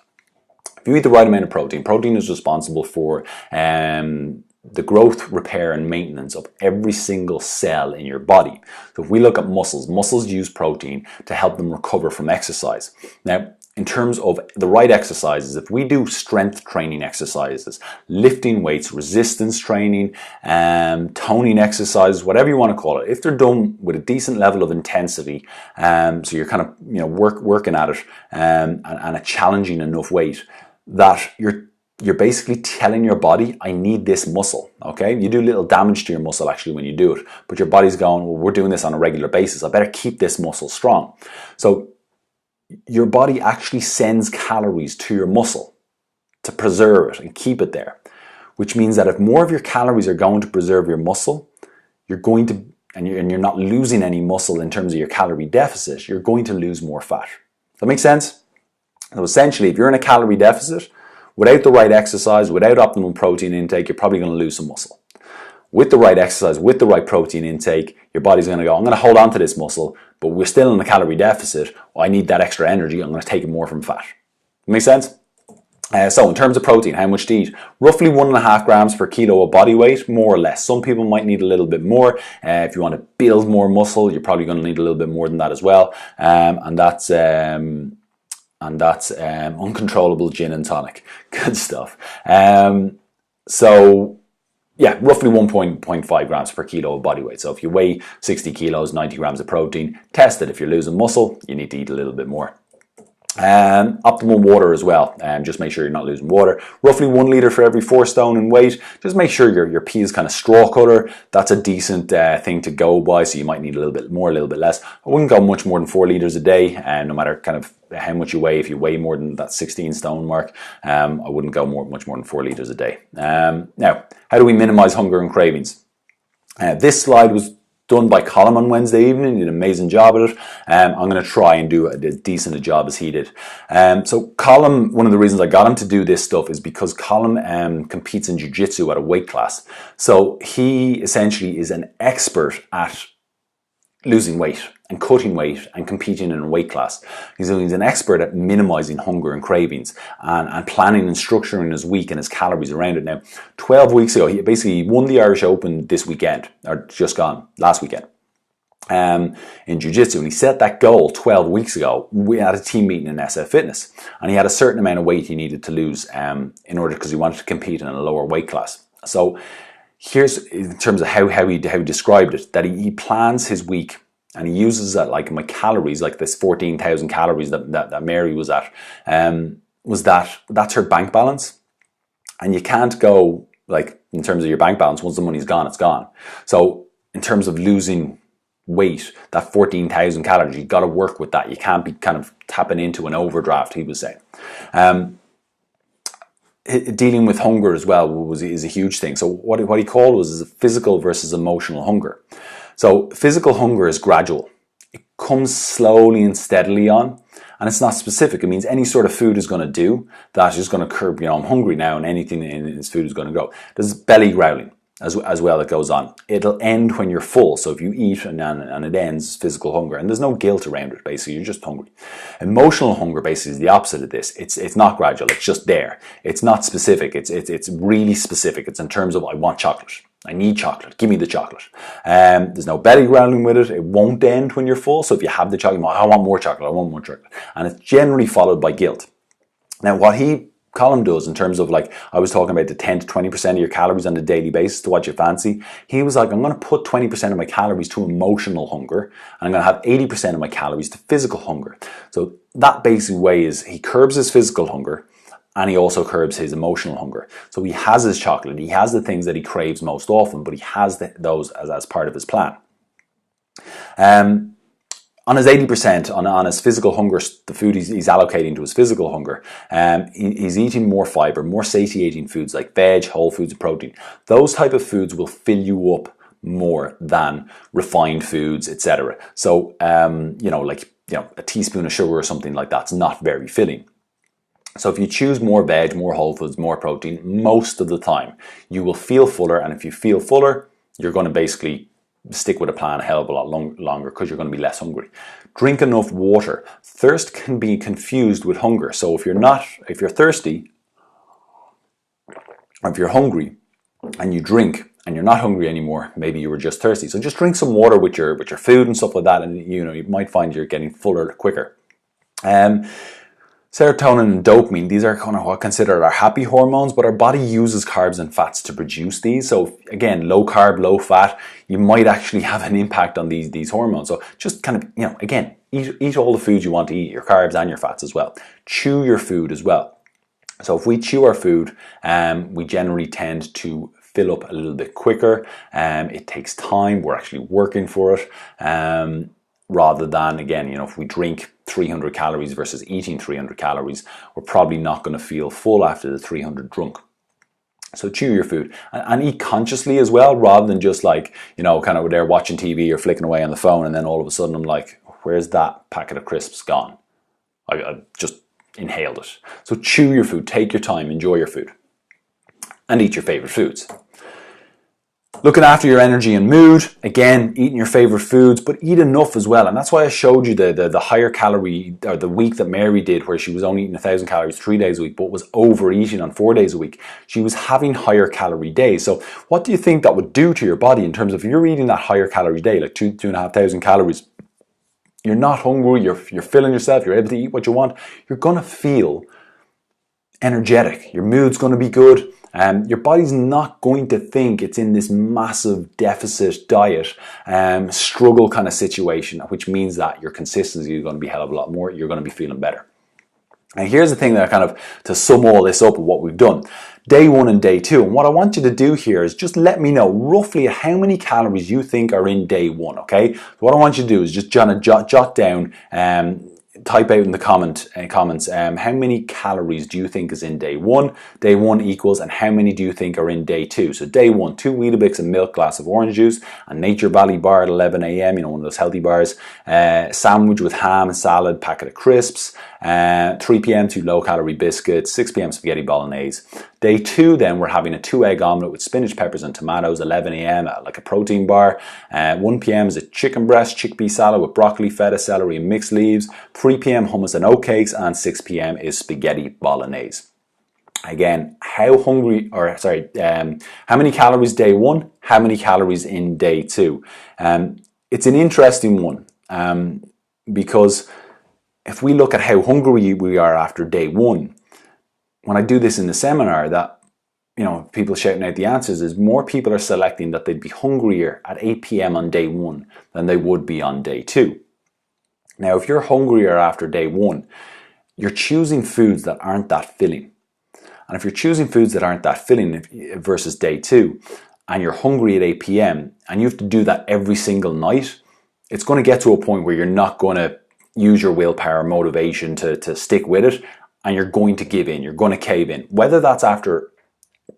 If you eat the right amount of protein, protein is responsible for the growth, repair, and maintenance of every single cell in your body. So if we look at muscles, muscles use protein to help them recover from exercise. Now, in terms of the right exercises, if we do strength training exercises, lifting weights, resistance training, toning exercises, whatever you want to call it, if they're done with a decent level of intensity, so you're kind of working at it and a challenging enough weight, that you're basically telling your body, I need this muscle, okay? You do little damage to your muscle actually when you do it, but your body's going, well, we're doing this on a regular basis. I better keep this muscle strong. So your body actually sends calories to your muscle to preserve it and keep it there, which means that if more of your calories are going to preserve your muscle, you're going to, and you're not losing any muscle in terms of your calorie deficit, you're going to lose more fat. Does that make sense? So essentially, if you're in a calorie deficit, without the right exercise, without optimal protein intake, you're probably going to lose some muscle. With the right exercise, with the right protein intake, your body's going to go, I'm going to hold on to this muscle, but we're still in a calorie deficit. I need that extra energy. I'm going to take it more from fat. Make sense? So in terms of protein, how much to eat? Roughly 1.5 grams per kilo of body weight, more or less. Some people might need a little bit more. If you want to build more muscle, you're probably going to need a little bit more than that as well. And that's uncontrollable gin and tonic. Good stuff. So yeah, roughly 1.5 grams per kilo of body weight. So if you weigh 60 kilos, 90 grams of protein, test it. If you're losing muscle, you need to eat a little bit more. Optimal water as well, just make sure you're not losing water. Roughly 1 litre for every 4 stone in weight. Just make sure your pee is kind of straw color. That's a decent thing to go by, so you might need a little bit more, a little bit less. I wouldn't go much more than 4 litres a day, no matter kind of how much you weigh. If you weigh more than that 16 stone mark, I wouldn't go much more than 4 litres a day. Now, how do we minimize hunger and cravings? This slide was done by Colm on Wednesday evening. He did an amazing job at it. I'm going to try and do a decent a job as he did. So Colm, one of the reasons I got him to do this stuff is because Colm competes in jiu-jitsu at a weight class. So he essentially is an expert at losing weight and cutting weight and competing in a weight class. He's an expert at minimizing hunger and cravings and planning and structuring his week and his calories around it. Now, 12 weeks ago, he basically won the Irish Open this weekend, or just gone, last weekend, in jiu-jitsu, and he set that goal 12 weeks ago. We had a team meeting in SF Fitness, and he had a certain amount of weight he needed to lose because he wanted to compete in a lower weight class. So here's, in terms of how he described it, that he plans his week and he uses that, like my calories, like this 14,000 calories that Mary was at, that's her bank balance. And you can't go, like, in terms of your bank balance, once the money's gone, it's gone. So in terms of losing weight, that 14,000 calories, you got to work with that. You can't be kind of tapping into an overdraft, he was saying. Dealing with hunger as well is a huge thing. So what he called was physical versus emotional hunger. So physical hunger is gradual. It comes slowly and steadily on, and it's not specific. It means any sort of food is going to do. That's just going to curb, I'm hungry now, and anything in this food is going to go. There's belly growling as well that goes on. It'll end when you're full. So if you eat and it ends, physical hunger, and there's no guilt around it. Basically, you're just hungry. Emotional hunger basically is the opposite of this. It's not gradual. It's just there. It's not specific. It's really specific. It's in terms of I want chocolate. I need chocolate. Give me the chocolate. There's no belly growling with it. It won't end when you're full. So if you have the chocolate, I want more chocolate. I want more chocolate, and it's generally followed by guilt. Now, what Colm does in terms of, like, I was talking about the 10 to 20% of your calories on a daily basis to what you fancy. He was like, I'm going to put 20% of my calories to emotional hunger, and I'm going to have 80% of my calories to physical hunger. So that basic way is he curbs his physical hunger and he also curbs his emotional hunger. So he has his chocolate, he has the things that he craves most often, but he has those as part of his plan. on his 80%, on his physical hunger, the food he's allocating to his physical hunger, he's eating more fiber, more satiating foods like veg, whole foods, and protein. Those type of foods will fill you up more than refined foods, etc. So, a teaspoon of sugar or something like that's not very filling. So if you choose more veg, more whole foods, more protein, most of the time you will feel fuller, and if you feel fuller, you're going to basically stick with a plan a hell of a lot longer because you're going to be less hungry. Drink enough water. Thirst can be confused with hunger. So if you're thirsty, or if you're hungry and you drink and you're not hungry anymore, maybe you were just thirsty. So just drink some water with your food and stuff like that, and you might find you're getting fuller quicker. Serotonin and dopamine, these are kind of what considered our happy hormones, but our body uses carbs and fats to produce these. So again, low carb, low fat, you might actually have an impact on these hormones. So just kind of, again, eat all the foods you want to eat, your carbs and your fats as well. Chew your food as well. So if we chew our food, we generally tend to fill up a little bit quicker. It takes time, we're actually working for it. Rather than, again, if we drink 300 calories versus eating 300 calories, we're probably not going to feel full after the 300 drunk. So chew your food and eat consciously as well, rather than just like, kind of there watching TV or flicking away on the phone, and then all of a sudden I'm like, where's that packet of crisps gone? I just inhaled it. So chew your food, take your time, enjoy your food, and eat your favorite foods. Looking after your energy and mood, again, eating your favorite foods, but eat enough as well. And that's why I showed you the higher calorie, or the week that Mary did, where she was only eating 1,000 calories 3 days a week, but was overeating on 4 days a week. She was having higher calorie days. So what do you think that would do to your body in terms of, if you're eating that higher calorie day, like 2,500 calories, you're not hungry, you're filling yourself, you're able to eat what you want, you're going to feel energetic. Your mood's going to be good. Your body's not going to think it's in this massive deficit diet, struggle kind of situation, which means that your consistency is going to be a hell of a lot more. You're going to be feeling better. And here's the thing that kind of, to sum all this up of what we've done. Day 1 and day 2. And what I want you to do here is just let me know roughly how many calories you think are in day 1, okay? So what I want you to do is just jot down, type out in the comments how many calories do you think is in day 1? Day 1 equals, and how many do you think are in day 2? So day 1, 2 Weetabix and milk, glass of orange juice, a Nature Valley bar at 11 a.m, one of those healthy bars, sandwich with ham and salad, packet of crisps, 3 p.m, 2 low-calorie biscuits, 6 p.m, spaghetti bolognese. Day 2, then, we're having a 2-egg omelette with spinach, peppers, and tomatoes, 11 a.m, like a protein bar. 1 p.m. is a chicken breast, chickpea salad with broccoli, feta, celery, and mixed leaves. 3 p.m, hummus and oatcakes, and 6 p.m. is spaghetti bolognese. Again, how many calories day 1, how many calories in day 2? It's an interesting one, because if we look at how hungry we are after day 1, when I do this in the seminar, that, people shouting out the answers, is more people are selecting that they'd be hungrier at 8 p.m. on day 1 than they would be on day 2. Now, if you're hungrier after day 1, you're choosing foods that aren't that filling. And if you're choosing foods that aren't that filling versus day 2, and you're hungry at 8 p.m, and you have to do that every single night, it's going to get to a point where you're not going to use your willpower, motivation to stick with it, and you're going to give in, you're going to cave in. Whether that's after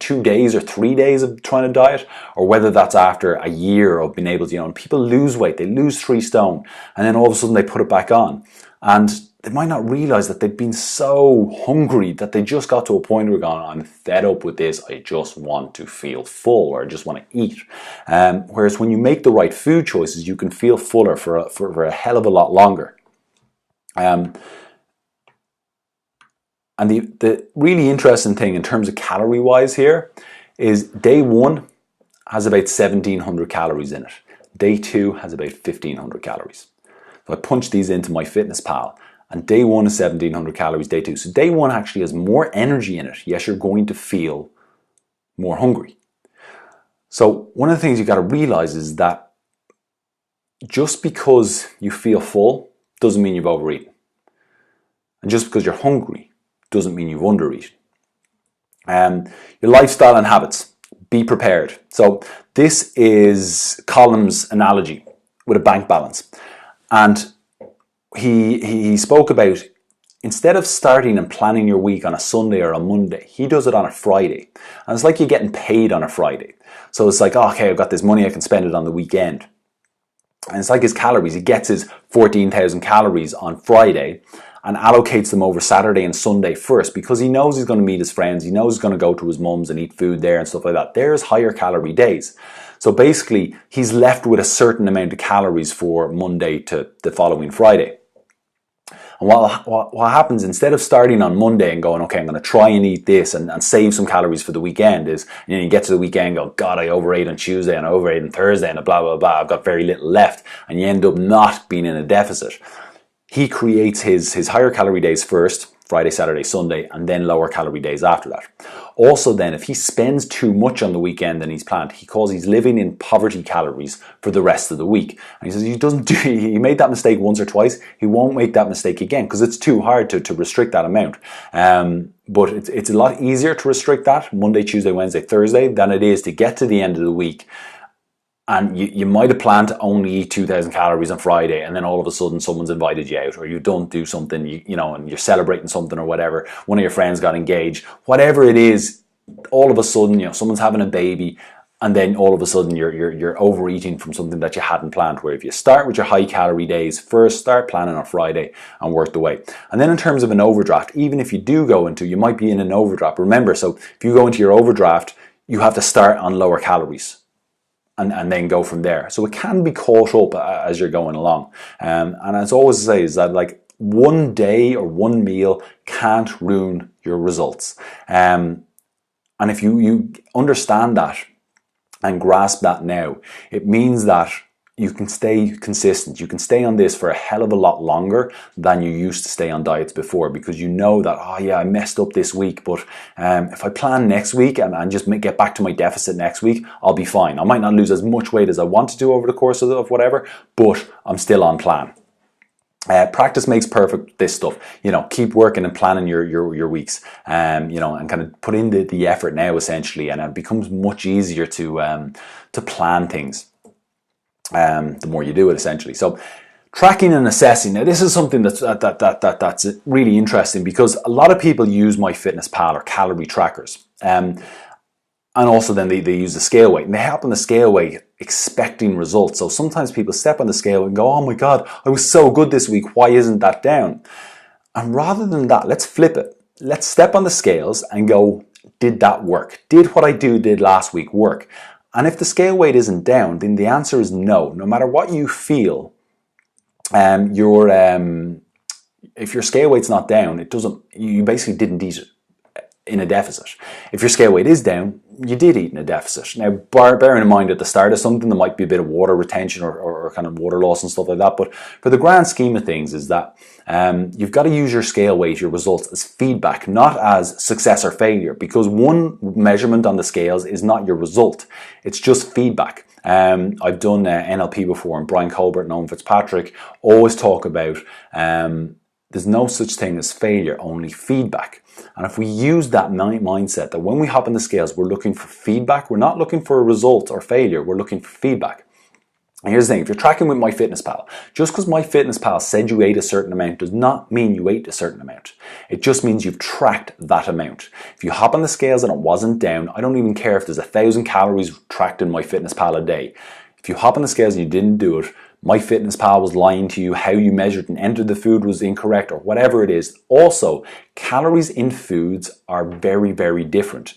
2 days or 3 days of trying to diet, or whether that's after a year of being able to, and people lose weight, they lose 3 stone, and then all of a sudden they put it back on. And they might not realize that they've been so hungry that they just got to a point where going, I'm fed up with this, I just want to feel full, or I just want to eat. Whereas when you make the right food choices, you can feel fuller for a hell of a lot longer. And the really interesting thing in terms of calorie wise here is day 1 has about 1,700 calories in it. Day 2 has about 1,500 calories. So I punch these into MyFitnessPal, and day 1 is 1,700 calories, day 2. So day 1 actually has more energy in it. Yes, you're going to feel more hungry. So one of the things you got to realize is that just because you feel full doesn't mean you've overeaten. And just because you're hungry doesn't mean you've undereaten. Your lifestyle and habits. Be prepared. So this is Column's analogy with a bank balance. And he spoke about, instead of starting and planning your week on a Sunday or a Monday, he does it on a Friday. And it's like you're getting paid on a Friday. So it's like, oh, okay, I've got this money, I can spend it on the weekend. And it's like his calories. He gets his 14,000 calories on Friday and allocates them over Saturday and Sunday first, because he knows he's going to meet his friends. He knows he's going to go to his mum's and eat food there and stuff like that. There's higher calorie days. So basically, he's left with a certain amount of calories for Monday to the following Friday. And what happens, instead of starting on Monday and going, okay, I'm going to try and eat this and save some calories for the weekend, is, you know, you get to the weekend and go, God, I overate on Tuesday and I overate on Thursday and blah, blah, blah. I've got very little left. And you end up not being in a deficit. He creates his higher calorie days first, Friday, Saturday, Sunday, and then lower calorie days after that. Also then, if he spends too much on the weekend than he's planned, he's living in poverty calories for the rest of the week. And he says he made that mistake once or twice, he won't make that mistake again, because it's too hard to restrict that amount. But it's a lot easier to restrict that Monday, Tuesday, Wednesday, Thursday than it is to get to the end of the week. And you might have planned to only eat 2,000 calories on Friday, and then all of a sudden someone's invited you out, or you don't do something, you know, and you're celebrating something or whatever. One of your friends got engaged, whatever it is. All of a sudden, you know, someone's having a baby, and then all of a sudden you're overeating from something that you hadn't planned. Where if you start with your high calorie days first, start planning on Friday and work the way. And then in terms of an overdraft, even if you do go into, you might be in an overdraft. Remember, so if you go into your overdraft, you have to start on lower calories. And then go from there. So it can be caught up as you're going along. And as I always say, is that like one day or one meal can't ruin your results. And if you understand that and grasp that now, it means that you can stay consistent. You can stay on this for a hell of a lot longer than you used to stay on diets before, because you know that, oh yeah, I messed up this week, but if I plan next week and just get back to my deficit next week, I'll be fine. I might not lose as much weight as I want to do over the course of whatever, but I'm still on plan. Practice makes perfect, this stuff. You know, keep working and planning your weeks, you know, and kind of put in the effort now, essentially, and it becomes much easier to plan things. The more you do it, essentially. So tracking and assessing. Now, this is something that's really interesting, because a lot of people use MyFitnessPal or calorie trackers. And also then they use the scale weight, and they hop on the scale weight expecting results. So sometimes people step on the scale and go, oh my God, I was so good this week, why isn't that down? And rather than that, let's flip it. Let's step on the scales and go, did that work? Did what I did last week work? And if the scale weight isn't down, then the answer is no. No matter what you feel, if your scale weight's not down, you basically didn't eat in a deficit. If your scale weight is down, you did eat in a deficit. Now, bearing in mind at the start of something, there might be a bit of water retention or kind of water loss and stuff like that. But for the grand scheme of things, is that you've got to use your scale weight, your results, as feedback, not as success or failure, because one measurement on the scales is not your result. It's just feedback. I've done NLP before, and Brian Colbert and Owen Fitzpatrick always talk about there's no such thing as failure, only feedback. And if we use that mindset, that when we hop on the scales, we're looking for feedback, we're not looking for a result or failure, we're looking for feedback. And here's the thing, if you're tracking with MyFitnessPal, just because MyFitnessPal said you ate a certain amount does not mean you ate a certain amount. It just means you've tracked that amount. If you hop on the scales and it wasn't down, I don't even care if there's 1,000 calories tracked in MyFitnessPal a day. If you hop on the scales and you didn't do it, MyFitnessPal was lying to you, how you measured and entered the food was incorrect, or whatever it is. Also, calories in foods are very, very different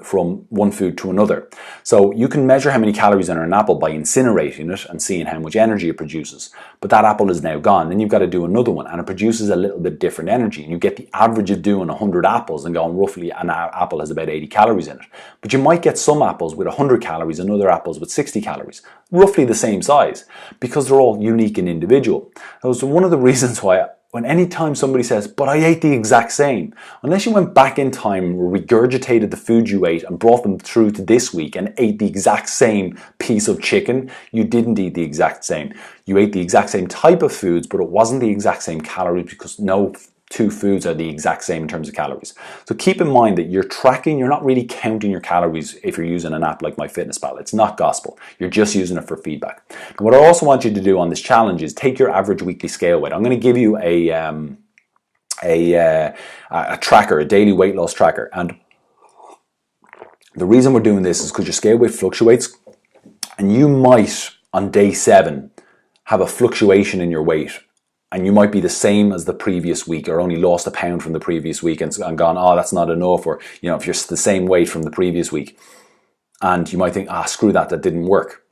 from one food to another. So you can measure how many calories are in an apple by incinerating it and seeing how much energy it produces. But that apple is now gone. Then you've got to do another one, and it produces a little bit different energy. And you get the average of doing 100 apples and going, roughly an apple has about 80 calories in it. But you might get some apples with 100 calories and other apples with 60 calories, roughly the same size, because they're all unique and individual. So one of the reasons why when anytime somebody says, but I ate the exact same, unless you went back in time, regurgitated the food you ate and brought them through to this week and ate the exact same piece of chicken, you didn't eat the exact same. You ate the exact same type of foods, but it wasn't the exact same calories, because no two foods are the exact same in terms of calories. So keep in mind that you're not really counting your calories if you're using an app like MyFitnessPal. It's not gospel. You're just using it for feedback. And what I also want you to do on this challenge is take your average weekly scale weight. I'm going to give you a tracker, a daily weight loss tracker. And the reason we're doing this is because your scale weight fluctuates, and you might on day 7 have a fluctuation in your weight, and you might be the same as the previous week, or only lost a pound from the previous week and gone, oh, that's not enough, or if you're the same weight from the previous week, and you might think, screw that didn't work.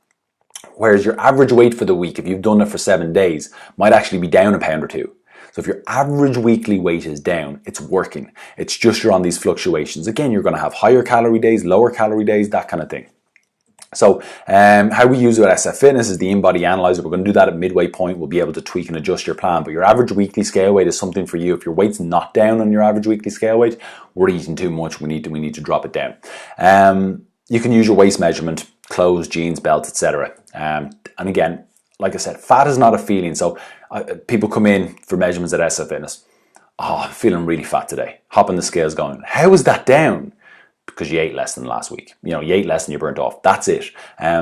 Whereas your average weight for the week, if you've done it for 7 days, might actually be down a pound or 2. So if your average weekly weight is down, it's working. It's just you're on these fluctuations. Again, you're going to have higher calorie days, lower calorie days, that kind of thing. So how we use it at SF Fitness is the InBody Analyzer. We're going to do that at midway point. We'll be able to tweak and adjust your plan. But your average weekly scale weight is something for you. If your weight's not down on your average weekly scale weight, we're eating too much. We need to drop it down. You can use your waist measurement, clothes, jeans, belt, etc. And again, like I said, fat is not a feeling. So people come in for measurements at SF Fitness. Oh, I'm feeling really fat today. Hop on the scales going, how is that down? Because you ate less than last week. You ate less than you burnt off. That's it.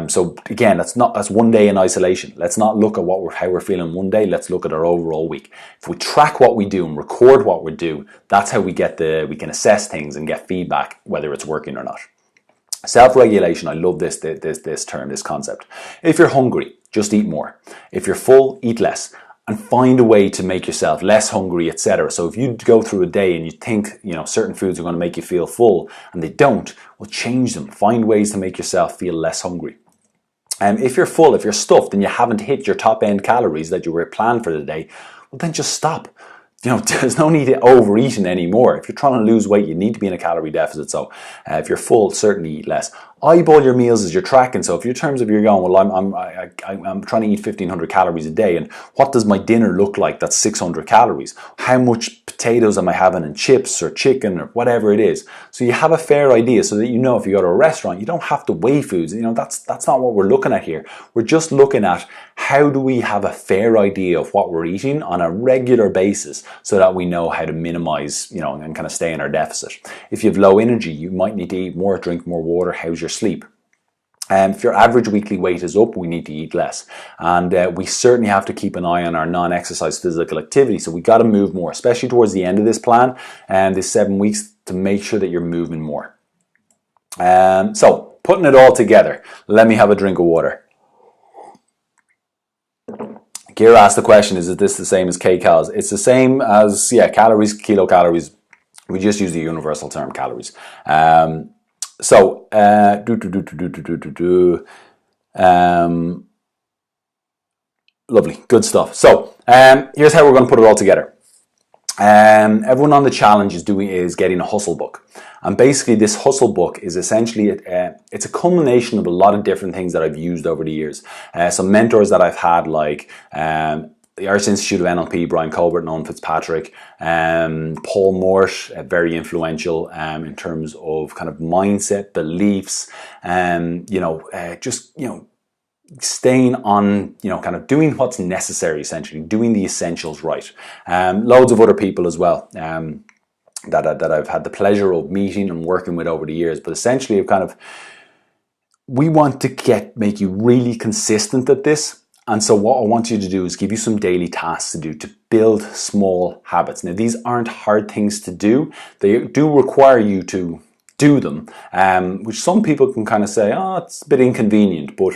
So again, that's one day in isolation. Let's not look at how we're feeling one day. Let's look at our overall week. If we track what we do and record what we do, that's how we can assess things and get feedback whether it's working or not. Self-regulation, I love this term, this concept. If you're hungry, just eat more. If you're full, eat less. And find a way to make yourself less hungry, etc. So if you go through a day and you think, certain foods are going to make you feel full and they don't, well, change them. Find ways to make yourself feel less hungry. And if you're full, if you're stuffed and you haven't hit your top end calories that you were planned for the day, well, then just stop. There's no need to overeating anymore. If you're trying to lose weight, you need to be in a calorie deficit. So if you're full, certainly eat less. Eyeball your meals as you're tracking. So if you're going, well, I'm trying to eat 1,500 calories a day, and what does my dinner look like? That's 600 calories. How much potatoes am I having, and chips or chicken or whatever it is? So you have a fair idea, so that if you go to a restaurant, you don't have to weigh foods. That's not what we're looking at here. We're just looking at how do we have a fair idea of what we're eating on a regular basis, so that we know how to minimize, and kind of stay in our deficit. If you have low energy, you might need to eat more, drink more water. How's your sleep? If your average weekly weight is up, we need to eat less. And we certainly have to keep an eye on our non-exercise physical activity. So we got to move more, especially towards the end of this plan and this 7 weeks, to make sure that you're moving more. So putting it all together, let me have a drink of water. Kira asked the question, is this the same as kcals? It's the same as, calories, kilocalories. We just use the universal term calories. Lovely, good stuff. So here's how we're going to put it all together. Everyone on the challenge is getting a hustle book, and basically this hustle book is essentially it's a culmination of a lot of different things that I've used over the years. Some mentors that I've had, like the Irish Institute of NLP, Brian Colbert and Owen Fitzpatrick, Paul Mort, very influential in terms of kind of mindset, beliefs, staying on, kind of doing what's necessary, essentially, doing the essentials right. Loads of other people as well that I've had the pleasure of meeting and working with over the years. But essentially, we want to make you really consistent at this. And so what I want you to do is give you some daily tasks to do to build small habits. Now, these aren't hard things to do. They do require you to do them, which some people can kind of say, it's a bit inconvenient, but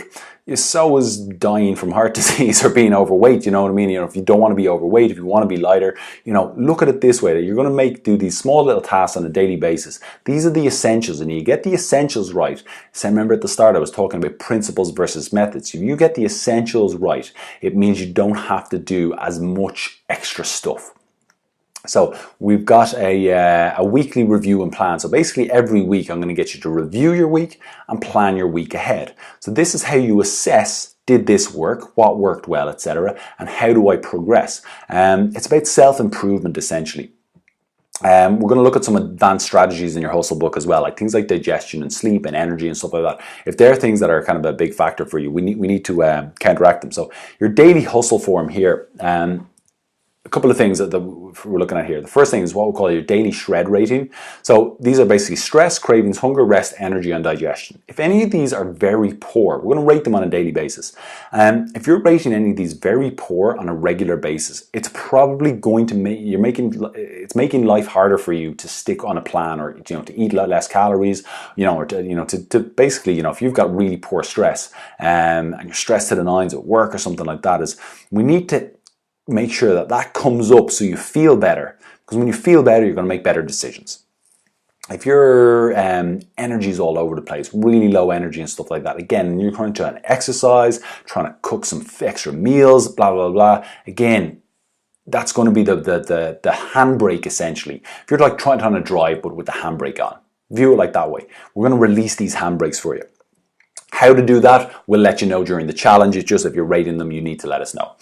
so is dying from heart disease or being overweight, you know what I mean? If you don't want to be overweight, if you want to be lighter, look at it this way, that you're going to do these small little tasks on a daily basis. These are the essentials, and you get the essentials right. So remember at the start I was talking about principles versus methods. If you get the essentials right, it means you don't have to do as much extra stuff. So we've got a weekly review and plan. So basically every week I'm going to get you to review your week and plan your week ahead. So this is how you assess, did this work, what worked well, etc., and how do I progress? It's about self-improvement, essentially. We're going to look at some advanced strategies in your hustle book as well, like things like digestion and sleep and energy and stuff like that. If there are things that are kind of a big factor for you, we need to counteract them. So your daily hustle form here, a couple of things that we're looking at here. The first thing is what we call your daily shred rating. So these are basically stress, cravings, hunger, rest, energy, and digestion. If any of these are very poor, we're going to rate them on a daily basis. If you're rating any of these very poor on a regular basis, it's probably going to make it's making life harder for you to stick on a plan, or to eat less calories, or to basically, if you've got really poor stress and you're stressed to the nines at work or something like that, is we need to make sure that comes up so you feel better, because when you feel better, you're going to make better decisions. If your energy is all over the place, really low energy and stuff like that, again, you're trying to exercise, trying to cook some extra meals, blah, blah, blah, again, that's going to be the handbrake, essentially. If you're like trying to drive, but with the handbrake on, view it like that way. We're going to release these handbrakes for you. How to do that, we'll let you know during the challenge. It's just if you're rating them, you need to let us know.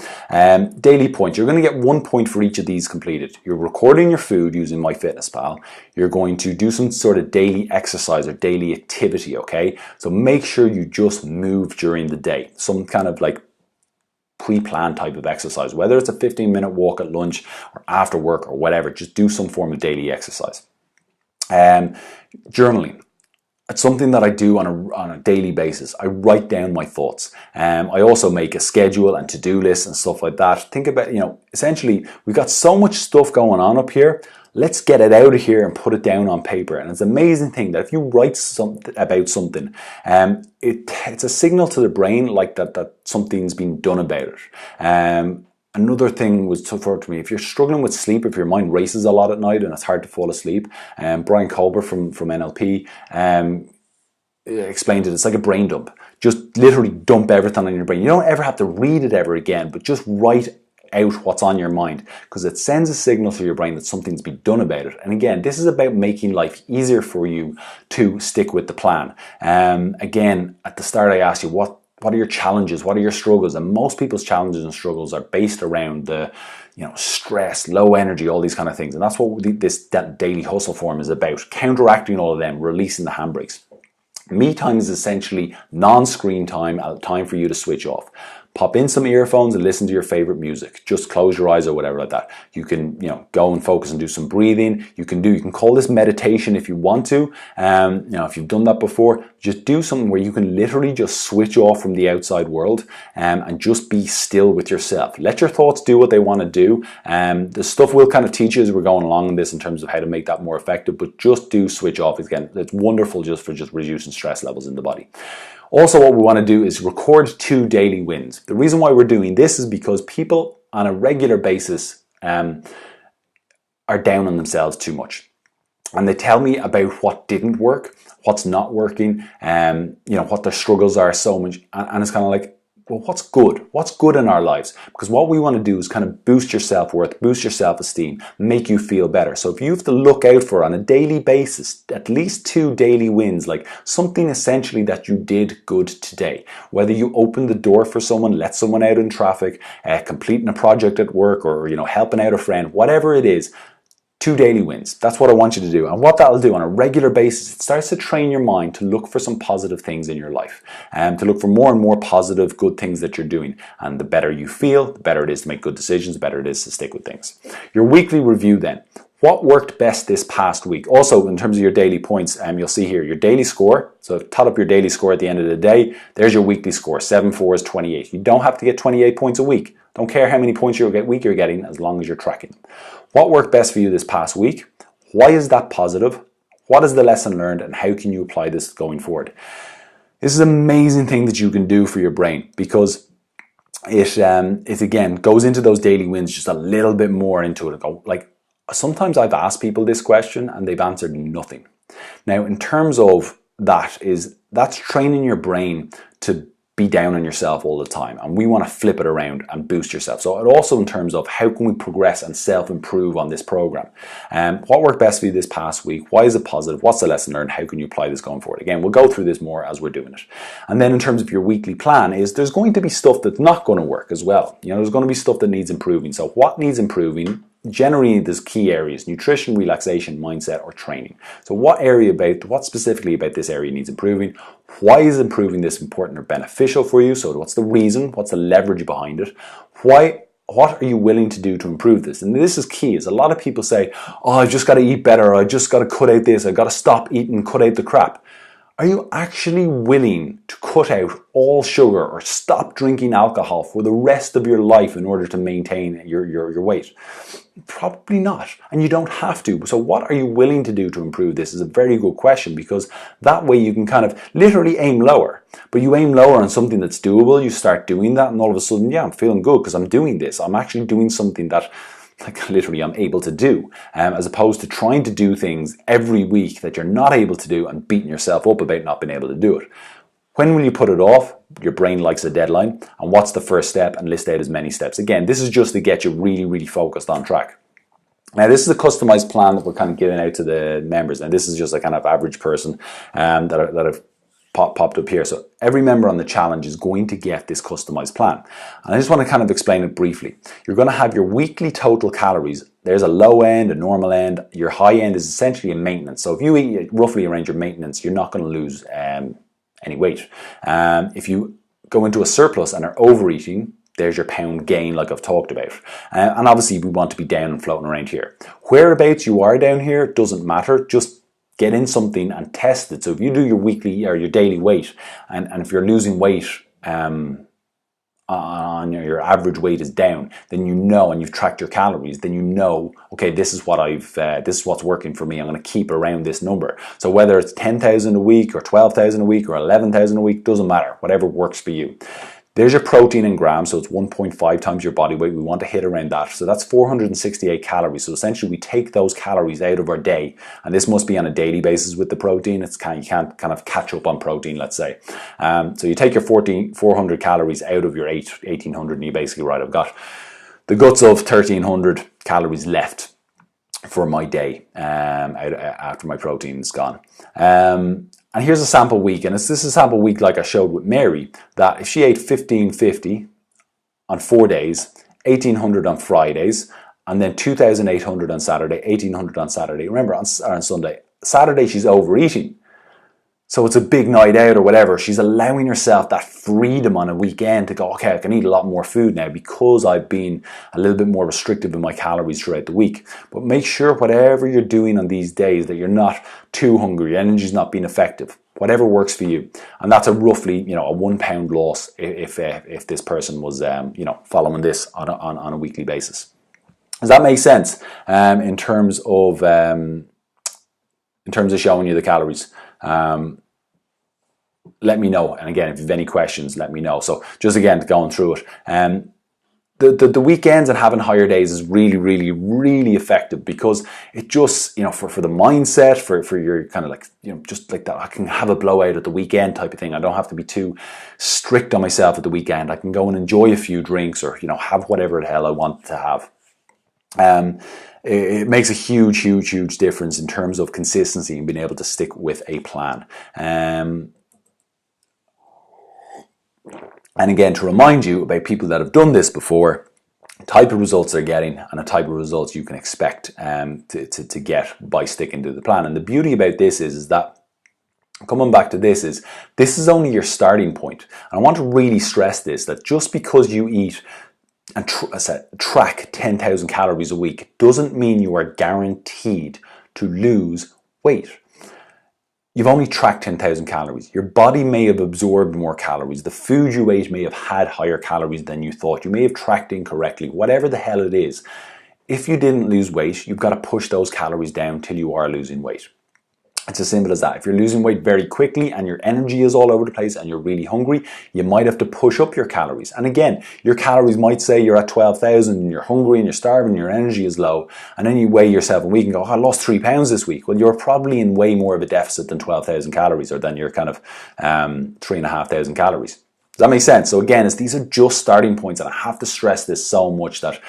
Daily points. You're going to get 1 point for each of these completed. You're recording your food using MyFitnessPal. You're going to do some sort of daily exercise or daily activity, okay? So make sure you just move during the day. Some kind of like pre-planned type of exercise, whether it's a 15-minute walk at lunch or after work or whatever, just do some form of daily exercise. Journaling. It's something that I do on a daily basis. I write down my thoughts. I also make a schedule and to-do lists and stuff like that. Think about, essentially, we've got so much stuff going on up here. Let's get it out of here and put it down on paper. And it's an amazing thing that if you write about something, it's a signal to the brain like that something's been done about it. Another thing was for me, if you're struggling with sleep, if your mind races a lot at night and it's hard to fall asleep, Brian Colbert from NLP explained it. It's like a brain dump. Just literally dump everything on your brain. You don't ever have to read it ever again, but just write out what's on your mind, because it sends a signal to your brain that something's been done about it. And again, this is about making life easier for you to stick with the plan. Again, at the start I asked you, what are your challenges? What are your struggles? And most people's challenges and struggles are based around the, stress, low energy, all these kind of things. And that's what that daily hustle form is about, counteracting all of them, releasing the handbrakes. Me time is essentially non-screen time, time for you to switch off. Pop in some earphones and listen to your favorite music. Just close your eyes or whatever like that. You can, go and focus and do some breathing. You can call this meditation if you want to. If you've done that before, just do something where you can literally just switch off from the outside world and just be still with yourself. Let your thoughts do what they want to do. The stuff we'll kind of teach you as we're going along in this in terms of how to make that more effective, but just do switch off. Again, it's wonderful just for reducing stress levels in the body. Also, what we want to do is record 2 daily wins. The reason why we're doing this is because people on a regular basis are down on themselves too much. And they tell me about what didn't work, what's not working, what their struggles are so much. And it's kind of like, well, what's good? What's good in our lives? Because what we want to do is kind of boost your self-worth, boost your self-esteem, make you feel better. So if you have to look out for, on a daily basis, at least 2 daily wins, like something essentially that you did good today. Whether you opened the door for someone, let someone out in traffic, completing a project at work, or helping out a friend, whatever it is, 2 daily wins. That's what I want you to do. And what that'll do on a regular basis, it starts to train your mind to look for some positive things in your life, and to look for more and more positive, good things that you're doing. And the better you feel, the better it is to make good decisions, the better it is to stick with things. Your weekly review then. What worked best this past week? Also, in terms of your daily points, you'll see here your daily score. So tot up your daily score at the end of the day. There's your weekly score. 7 4 is 28. You don't have to get 28 points a week. Don't care how many points you're getting, as long as you're tracking. What worked best for you this past week? Why is that positive? What is the lesson learned, and how can you apply this going forward? This is an amazing thing that you can do for your brain, because it again goes into those daily wins just a little bit more into it. Like, sometimes I've asked people this question and they've answered nothing. Now, in terms of that's training your brain to be down on yourself all the time, and we want to flip it around and boost yourself. So it also in terms of how can we progress and self-improve on this program. What worked best for you this past week? Why is it positive? What's the lesson learned? How can you apply this going forward? Again, we'll go through this more as we're doing it. And then in terms of your weekly plan, there's going to be stuff that's not going to work as well. There's going to be stuff that needs improving. So what needs improving? Generally, there's key areas: nutrition, relaxation, mindset, or training. So what specifically about this area needs improving? Why is improving this important or beneficial for you? So what's the reason? What's the leverage behind it? Why what are you willing to do to improve this? And this is key, is a lot of people say, oh, I just got to eat better, or I just got to cut out this, I got to stop eating, cut out the crap. Are you actually willing to cut out all sugar or stop drinking alcohol for the rest of your life in order to maintain your weight? Probably not, and you don't have to. So what are you willing to do to improve this is a very good question, because that way you can kind of literally aim lower. But you aim lower on something that's doable, you start doing that, and all of a sudden, yeah, I'm feeling good because I'm doing this. I'm actually doing something that like literally I'm able to do, as opposed to trying to do things every week that you're not able to do and beating yourself up about not being able to do it. When will you put it off? Your brain likes a deadline. And what's the first step? And list out as many steps. Again, this is just to get you really, really focused on track. Now, this is a customized plan that we're kind of giving out to the members. And this is just a kind of average person that I've popped up here. So every member on the challenge is going to get this customized plan. And I just want to kind of explain it briefly. You're going to have your weekly total calories. There's a low end, a normal end. Your high end is essentially a maintenance. So if you eat roughly around your maintenance, you're not going to lose any weight. If you go into a surplus and are overeating, there's your pound gain like I've talked about. And obviously we want to be down and floating around here. Whereabouts you are down here doesn't matter. Just get in something and test it. So if you do your weekly or your daily weight, and if you're losing weight on your average weight is down, then you know, and you've tracked your calories, then you know, okay, this is what this is what's working for me. I'm going to keep around this number. So whether it's 10,000 a week or 12,000 a week or 11,000 a week, doesn't matter. Whatever works for you. There's your protein in grams, so it's 1.5 times your body weight. We want to hit around that. So that's 468 calories. So essentially we take those calories out of our day, and this must be on a daily basis with the protein. You can't kind of catch up on protein, let's say. So you take your 400 calories out of your 1800, and you basically, right, I've got the guts of 1300 calories left for my day after my protein is gone. And here's a sample week, and this is a sample week like I showed with Mary, that if she ate 1550 on 4 days, 1800 on Fridays, and then 2800 on Saturday, 1800 on Saturday. Remember, on Sunday, Saturday she's overeating. So it's a big night out or whatever. She's allowing herself that freedom on a weekend to go, okay, I can eat a lot more food now because I've been a little bit more restrictive in my calories throughout the week. But make sure whatever you're doing on these days that you're not too hungry, your energy's not being effective, whatever works for you. And that's a roughly, a 1 pound loss if this person was, following this on a weekly basis. Does that make sense? In terms of showing you the calories. Let me know, and again, if you have any questions, let me know. So just again, going through it, the weekends and having higher days is really, really, really effective, because it just, for the mindset, for your kind of like, just like that, I can have a blowout at the weekend type of thing. I don't have to be too strict on myself at the weekend. I can go and enjoy a few drinks, or have whatever the hell I want to have. It makes a huge, huge, huge difference in terms of consistency and being able to stick with a plan. And again, to remind you about people that have done this before, type of results they're getting and the type of results you can expect to get by sticking to the plan. And the beauty about this is that, coming back to this is only your starting point. And I want to really stress this, that just because you eat and track 10,000 calories a week doesn't mean you are guaranteed to lose weight. You've only tracked 10,000 calories. Your body may have absorbed more calories. The food you ate may have had higher calories than you thought. You may have tracked incorrectly. Whatever the hell it is, if you didn't lose weight, you've got to push those calories down till you are losing weight. It's as simple as that. If you're losing weight very quickly and your energy is all over the place and you're really hungry, you might have to push up your calories. And again, your calories might say you're at 12,000 and you're hungry and you're starving and your energy is low. And then you weigh yourself a week and go, I lost 3 pounds this week. Well, you're probably in way more of a deficit than 12,000 calories, or than your kind of 3,500 calories. Does that make sense? So again, these are just starting points, and I have to stress this so much, that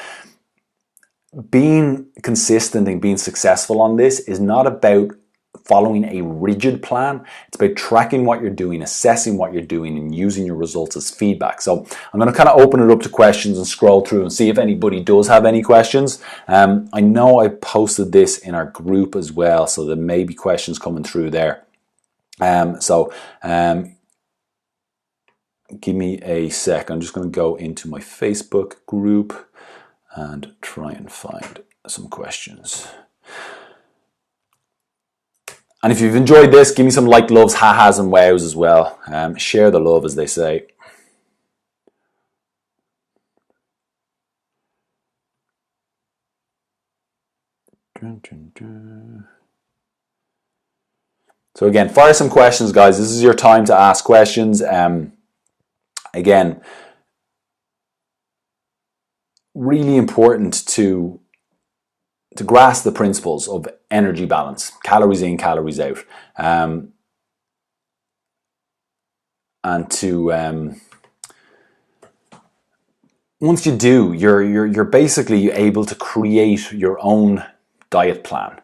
being consistent and being successful on this is not about following a rigid plan. It's about tracking what you're doing, assessing what you're doing, and using your results as feedback. So I'm going to kind of open it up to questions and scroll through and see if anybody does have any questions. I know I posted this in our group as well, so there may be questions coming through there. Give me a sec. I'm just going to go into my Facebook group. and try and find some questions. And if you've enjoyed this, give me some like, loves, ha-has and wows as well. Share the love, as they say. So again, fire some questions, guys. This is your time to ask questions. Again, really important to grasp the principles of energy balance, calories in, calories out, and to once you do, you're basically able to create your own diet plan,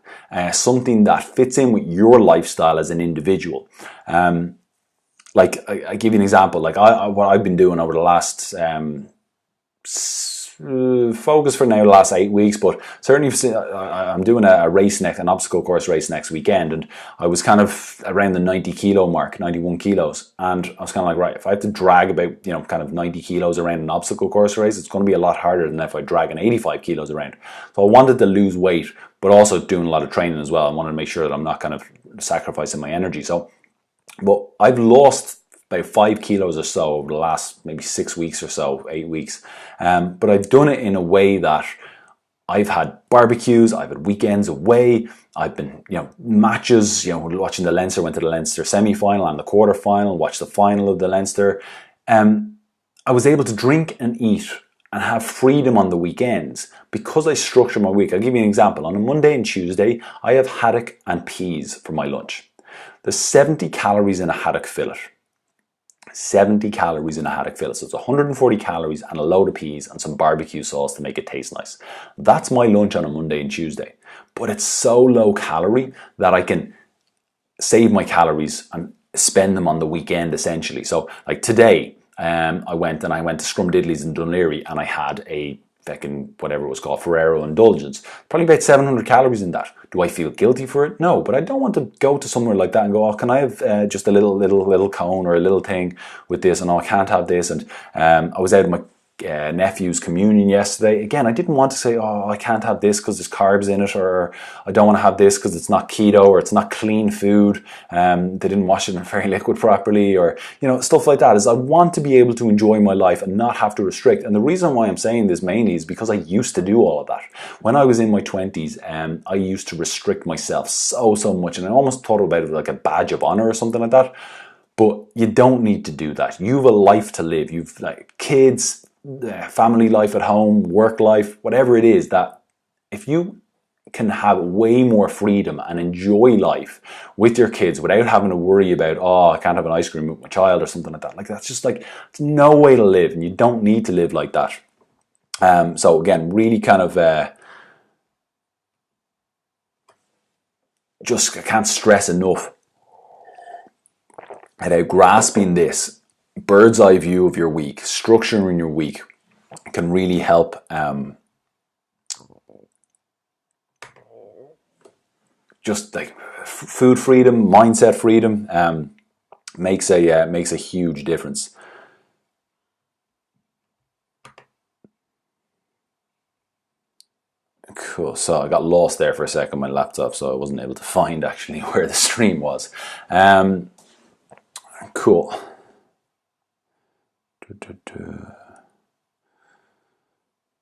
something that fits in with your lifestyle as an individual. Like I give you an example. Like what I've been doing over the last focus for now the last 8 weeks, but certainly I'm doing a race an obstacle course race next weekend, and I was kind of around the 90 kilo mark, 91 kilos, and I was kind of like, right, if I have to drag about kind of 90 kilos around an obstacle course race, it's going to be a lot harder than if I drag an 85 kilos around. So I wanted to lose weight, but also doing a lot of training as well. I wanted to make sure that I'm not kind of sacrificing my energy. But I've lost about 5 kilos or so over the last maybe 6 weeks or so, 8 weeks. But I've done it in a way that I've had barbecues, I've had weekends away, I've been, matches, watching the Leinster, went to the Leinster semi-final and the quarter-final, watched the final of the Leinster. I was able to drink and eat and have freedom on the weekends because I structure my week. I'll give you an example. On a Monday and Tuesday, I have haddock and peas for my lunch. There's 70 calories in a haddock fillet. 70 calories in a haddock fillet. So it's 140 calories and a load of peas and some barbecue sauce to make it taste nice. That's my lunch on a Monday and Tuesday. But it's so low calorie that I can save my calories and spend them on the weekend essentially. So like today, I went to Scrumdiddly's in Dunleary and I had a whatever it was called, Ferrero Indulgence. Probably about 700 calories in that. Do I feel guilty for it? No, but I don't want to go to somewhere like that and go, oh, can I have just a little cone or a little thing with this? And oh, I can't have this. And I was out of my nephew's communion yesterday. Again, I didn't want to say, oh, I can't have this because there's carbs in it, or I don't want to have this because it's not keto, or it's not clean food. They didn't wash it in very liquid properly, or stuff like that. Is I want to be able to enjoy my life and not have to restrict. And the reason why I'm saying this mainly is because I used to do all of that when I was in my 20s. I used to restrict myself so much, and I almost thought about it like a badge of honor or something like that. But you don't need to do that. You have a life to live. You've like kids, family life at home, work life, whatever it is, that if you can have way more freedom and enjoy life with your kids without having to worry about, oh, I can't have an ice cream with my child or something like that. Like that's just like, it's no way to live, and you don't need to live like that. So again, really kind of just I can't stress enough about grasping this bird's eye view of your week, structuring your week can really help just like food freedom, mindset freedom makes a huge difference. Cool. So I got lost there for a second on my laptop, so I wasn't able to find actually where the stream was. Cool.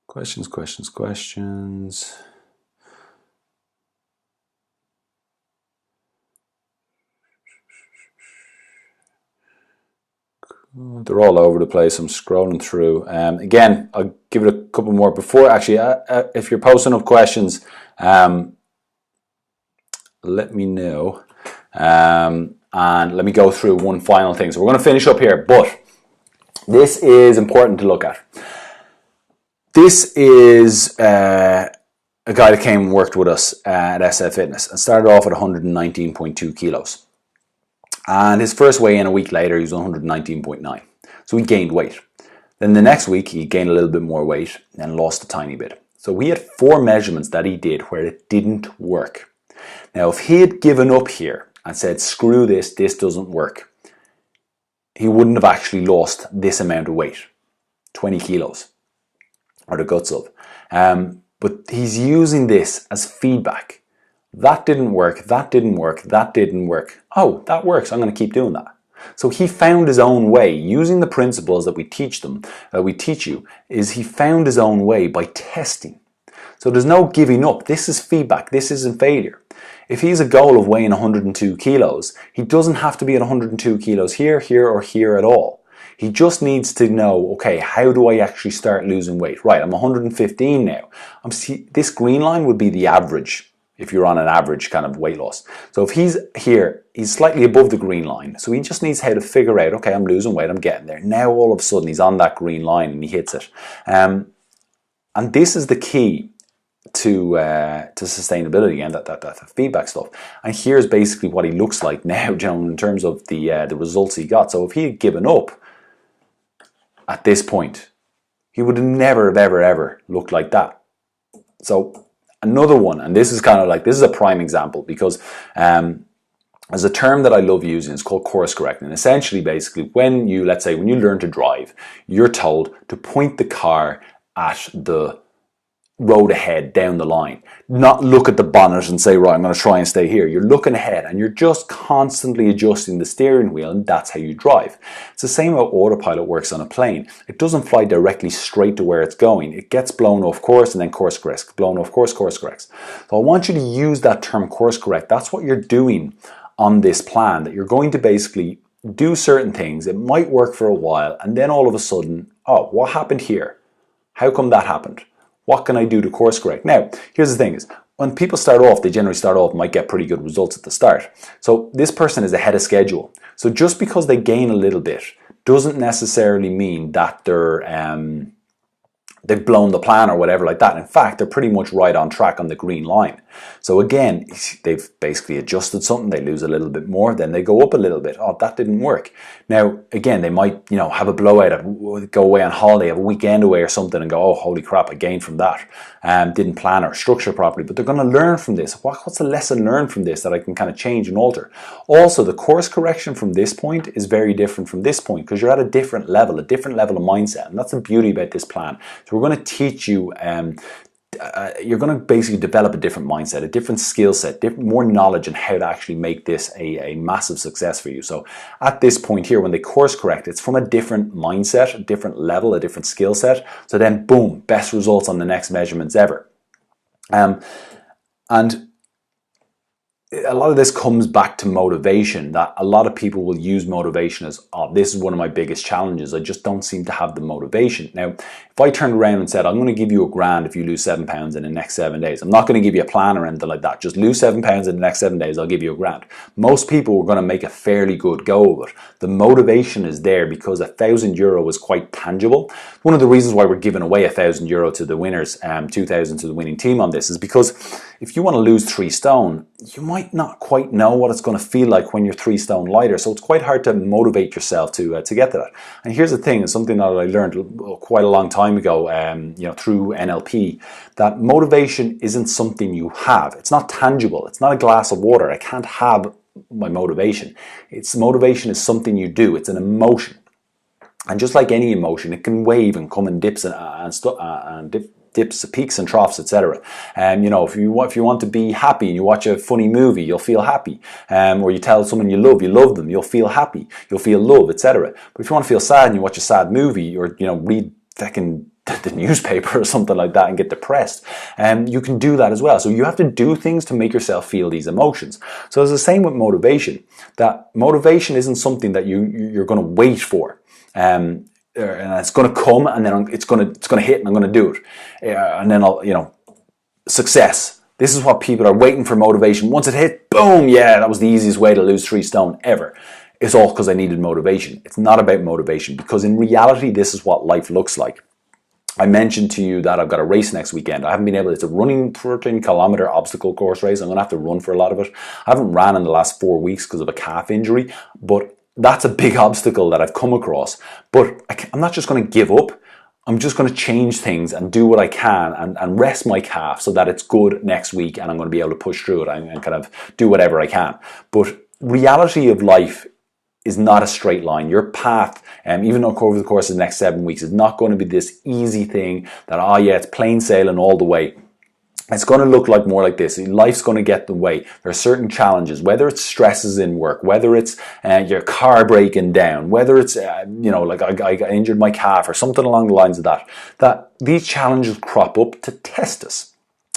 Questions. They're all over the place. I'm scrolling through. Again, I'll give it a couple more before. Actually, if you're posting up questions, let me know. And let me go through one final thing. So we're going to finish up here, but this is important to look at. This is a guy that came and worked with us at SF Fitness and started off at 119.2 kilos. And his first weigh in a week later, he was 119.9. So he gained weight. Then the next week, he gained a little bit more weight and lost a tiny bit. So we had 4 measurements that he did where it didn't work. Now, if he had given up here and said, screw this doesn't work, he wouldn't have actually lost this amount of weight, 20 kilos, or the guts of. But he's using this as feedback. That didn't work, that didn't work, that didn't work. Oh, that works, I'm going to keep doing that. So he found his own way, using the principles that we teach you, is he found his own way by testing. So there's no giving up. This is feedback, this isn't failure. If he has a goal of weighing 102 kilos, he doesn't have to be at 102 kilos here, here, or here at all. He just needs to know, okay, how do I actually start losing weight? Right, I'm 115 now. This green line would be the average, if you're on an average kind of weight loss. So if he's here, he's slightly above the green line. So he just needs how to figure out, okay, I'm losing weight, I'm getting there. Now all of a sudden he's on that green line and he hits it. And this is the key to sustainability and that feedback stuff. And here's basically what he looks like now, gentlemen, in terms of the results he got. So if he had given up at this point, he would have never, ever looked like that. So another one, and this is kind of like, this is a prime example, because there's a term that I love using, it's called course correcting. Essentially, basically, when you learn to drive, you're told to point the car at the road ahead down the line, not look at the bonnet and say, right, I'm going to try and stay here. You're looking ahead and you're just constantly adjusting the steering wheel, and that's how you drive. It's the same how autopilot works on a plane. It doesn't fly directly straight to where it's going. It gets blown off course and then course corrects, blown off course, course corrects. So I want you to use that term course correct. That's what you're doing on this plan, that you're going to basically do certain things. It might work for a while, and then all of a sudden, oh, what happened here? How come that happened? What can I do to course correct? Now, here's the thing is, when people start off, they generally start off, might get pretty good results at the start. So this person is ahead of schedule. So just because they gain a little bit doesn't necessarily mean that they've blown the plan or whatever like that. In fact, they're pretty much right on track on the green line. So again, they've basically adjusted something, they lose a little bit more, then they go up a little bit. Oh, that didn't work. Now, again, they might, have a blowout, go away on holiday, have a weekend away or something and go, oh, holy crap, I gained from that. Didn't plan or structure properly, but they're going to learn from this. What's the lesson learned from this that I can kind of change and alter? Also, the course correction from this point is very different from this point, because you're at a different level of mindset. And that's the beauty about this plan. So we're going to teach you, you're going to basically develop a different mindset, a different skill set, more knowledge on how to actually make this a massive success for you. So at this point here, when they course correct, it's from a different mindset, a different level, a different skill set. So then boom, best results on the next measurements ever. And a lot of this comes back to motivation, that a lot of people will use motivation as, oh, this is one of my biggest challenges. I just don't seem to have the motivation. Now, if I turned around and said, I'm going to give you $1,000 if you lose 7 pounds in the next 7 days. I'm not going to give you a plan or anything like that. Just lose 7 pounds in the next 7 days, I'll give you $1,000. Most people are going to make a fairly good go of it. The motivation is there because €1,000 is quite tangible. One of the reasons why we're giving away €1,000 to the winners, 2,000 to the winning team on this, is because if you want to lose 3 stone, you might not quite know what it's going to feel like when you're 3 stone lighter. So it's quite hard to motivate yourself to get to that. And here's the thing, it's something that I learned quite a long time ago, through NLP, that motivation isn't something you have. It's not tangible. It's not a glass of water. I can't have my motivation. Motivation is something you do. It's an emotion. And just like any emotion, it can wave and come in dips dips, peaks and troughs, etc. If you want to be happy and you watch a funny movie, you'll feel happy. Or you tell someone you love them, you'll feel happy, you'll feel love, etc. But if you want to feel sad and you watch a sad movie, or read fucking the newspaper or something like that and get depressed, you can do that as well. So you have to do things to make yourself feel these emotions. So it's the same with motivation. That motivation isn't something that you're going to wait for. And it's going to come, and then it's going to hit, and I'm going to do it, and then success. This is what people are waiting for, motivation. Once it hit, boom, yeah, that was the easiest way to lose 3 stone ever. It's all because I needed motivation. It's not about motivation, because in reality, this is what life looks like. I mentioned to you that I've got a race next weekend. I haven't been able, it's a running 13-kilometer obstacle course race. I'm going to have to run for a lot of it. I haven't ran in the last 4 weeks because of a calf injury, but that's a big obstacle that I've come across. But I'm not just going to give up. I'm just going to change things and do what I can and rest my calf so that it's good next week, and I'm going to be able to push through it and kind of do whatever I can. But reality of life is not a straight line. Your path, even over the course of the next 7 weeks, is not going to be this easy thing that, oh yeah, it's plain sailing all the way. It's going to look like more like this. Life's going to get in the way. There are certain challenges, whether it's stresses in work, whether it's your car breaking down, whether it's, like I injured my calf or something along the lines of that these challenges crop up to test us.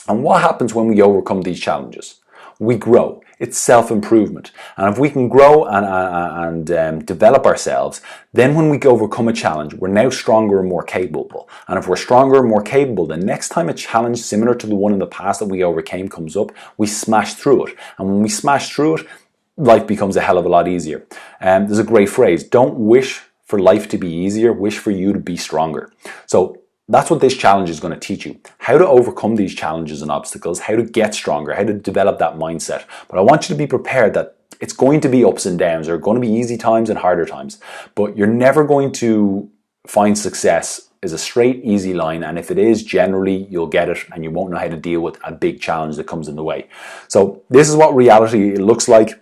And what happens when we overcome these challenges? We grow. It's self-improvement. And if we can grow and develop ourselves, then when we overcome a challenge, we're now stronger and more capable. And if we're stronger and more capable, the next time a challenge similar to the one in the past that we overcame comes up, we smash through it. And when we smash through it, life becomes a hell of a lot easier. There's a great phrase: don't wish for life to be easier, wish for you to be stronger. So that's what this challenge is going to teach you. How to overcome these challenges and obstacles, how to get stronger, how to develop that mindset. But I want you to be prepared that it's going to be ups and downs. There are going to be easy times and harder times. But you're never going to find success as a straight, easy line. And if it is, generally, you'll get it and you won't know how to deal with a big challenge that comes in the way. So this is what reality looks like.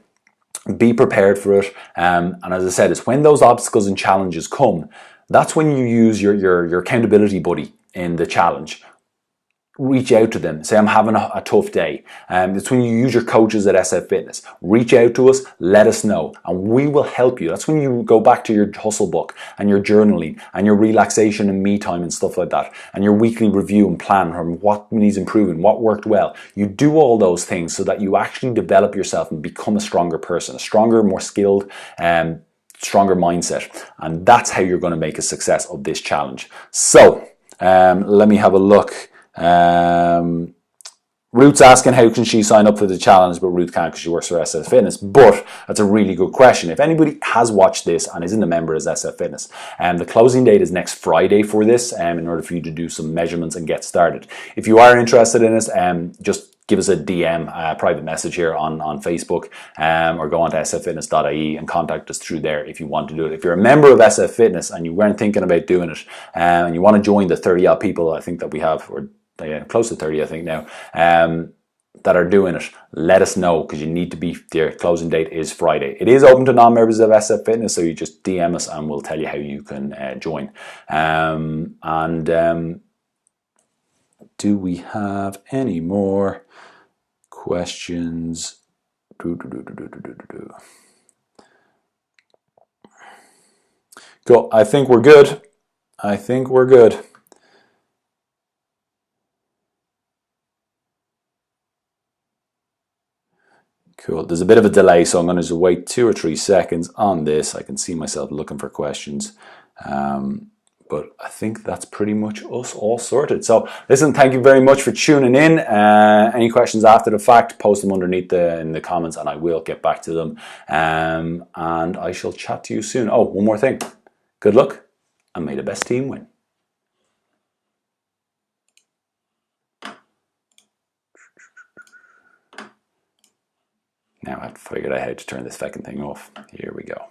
Be prepared for it. And as I said, it's when those obstacles and challenges come, that's when you use your accountability buddy in the challenge. Reach out to them. Say, I'm having a tough day. It's when you use your coaches at SF Fitness. Reach out to us, let us know, and we will help you. That's when you go back to your hustle book and your journaling and your relaxation and me time and stuff like that, and your weekly review and plan from what needs improving, what worked well. You do all those things so that you actually develop yourself and become a stronger person, a stronger, more skilled, stronger mindset. And that's how you're going to make a success of this challenge. So let me have a look. Ruth's asking how can she sign up for the challenge, but Ruth can't because she works for SF Fitness. But that's a really good question. If anybody has watched this and isn't a member of SF Fitness, the closing date is next Friday for this, in order for you to do some measurements and get started. If you are interested in it, just give us a DM, a private message here on Facebook, or go on to sffitness.ie and contact us through there if you want to do it. If you're a member of SF Fitness and you weren't thinking about doing it, and you want to join the 30 odd people I think that we have, or close to 30 I think now, that are doing it, let us know, because you need to be there. Closing date is Friday. It is open to non-members of SF Fitness, so you just DM us and we'll tell you how you can join. Do we have any more questions? Go. I think we're good. I think we're good. Cool. There's a bit of a delay, so I'm going to just wait 2 or 3 seconds on this. I can see myself looking for questions. But I think that's pretty much us all sorted. So listen, thank you very much for tuning in. Any questions after the fact, post them underneath in the comments and I will get back to them. And I shall chat to you soon. Oh, one more thing. Good luck and may the best team win. Now I've figured out how to turn this fucking thing off. Here we go.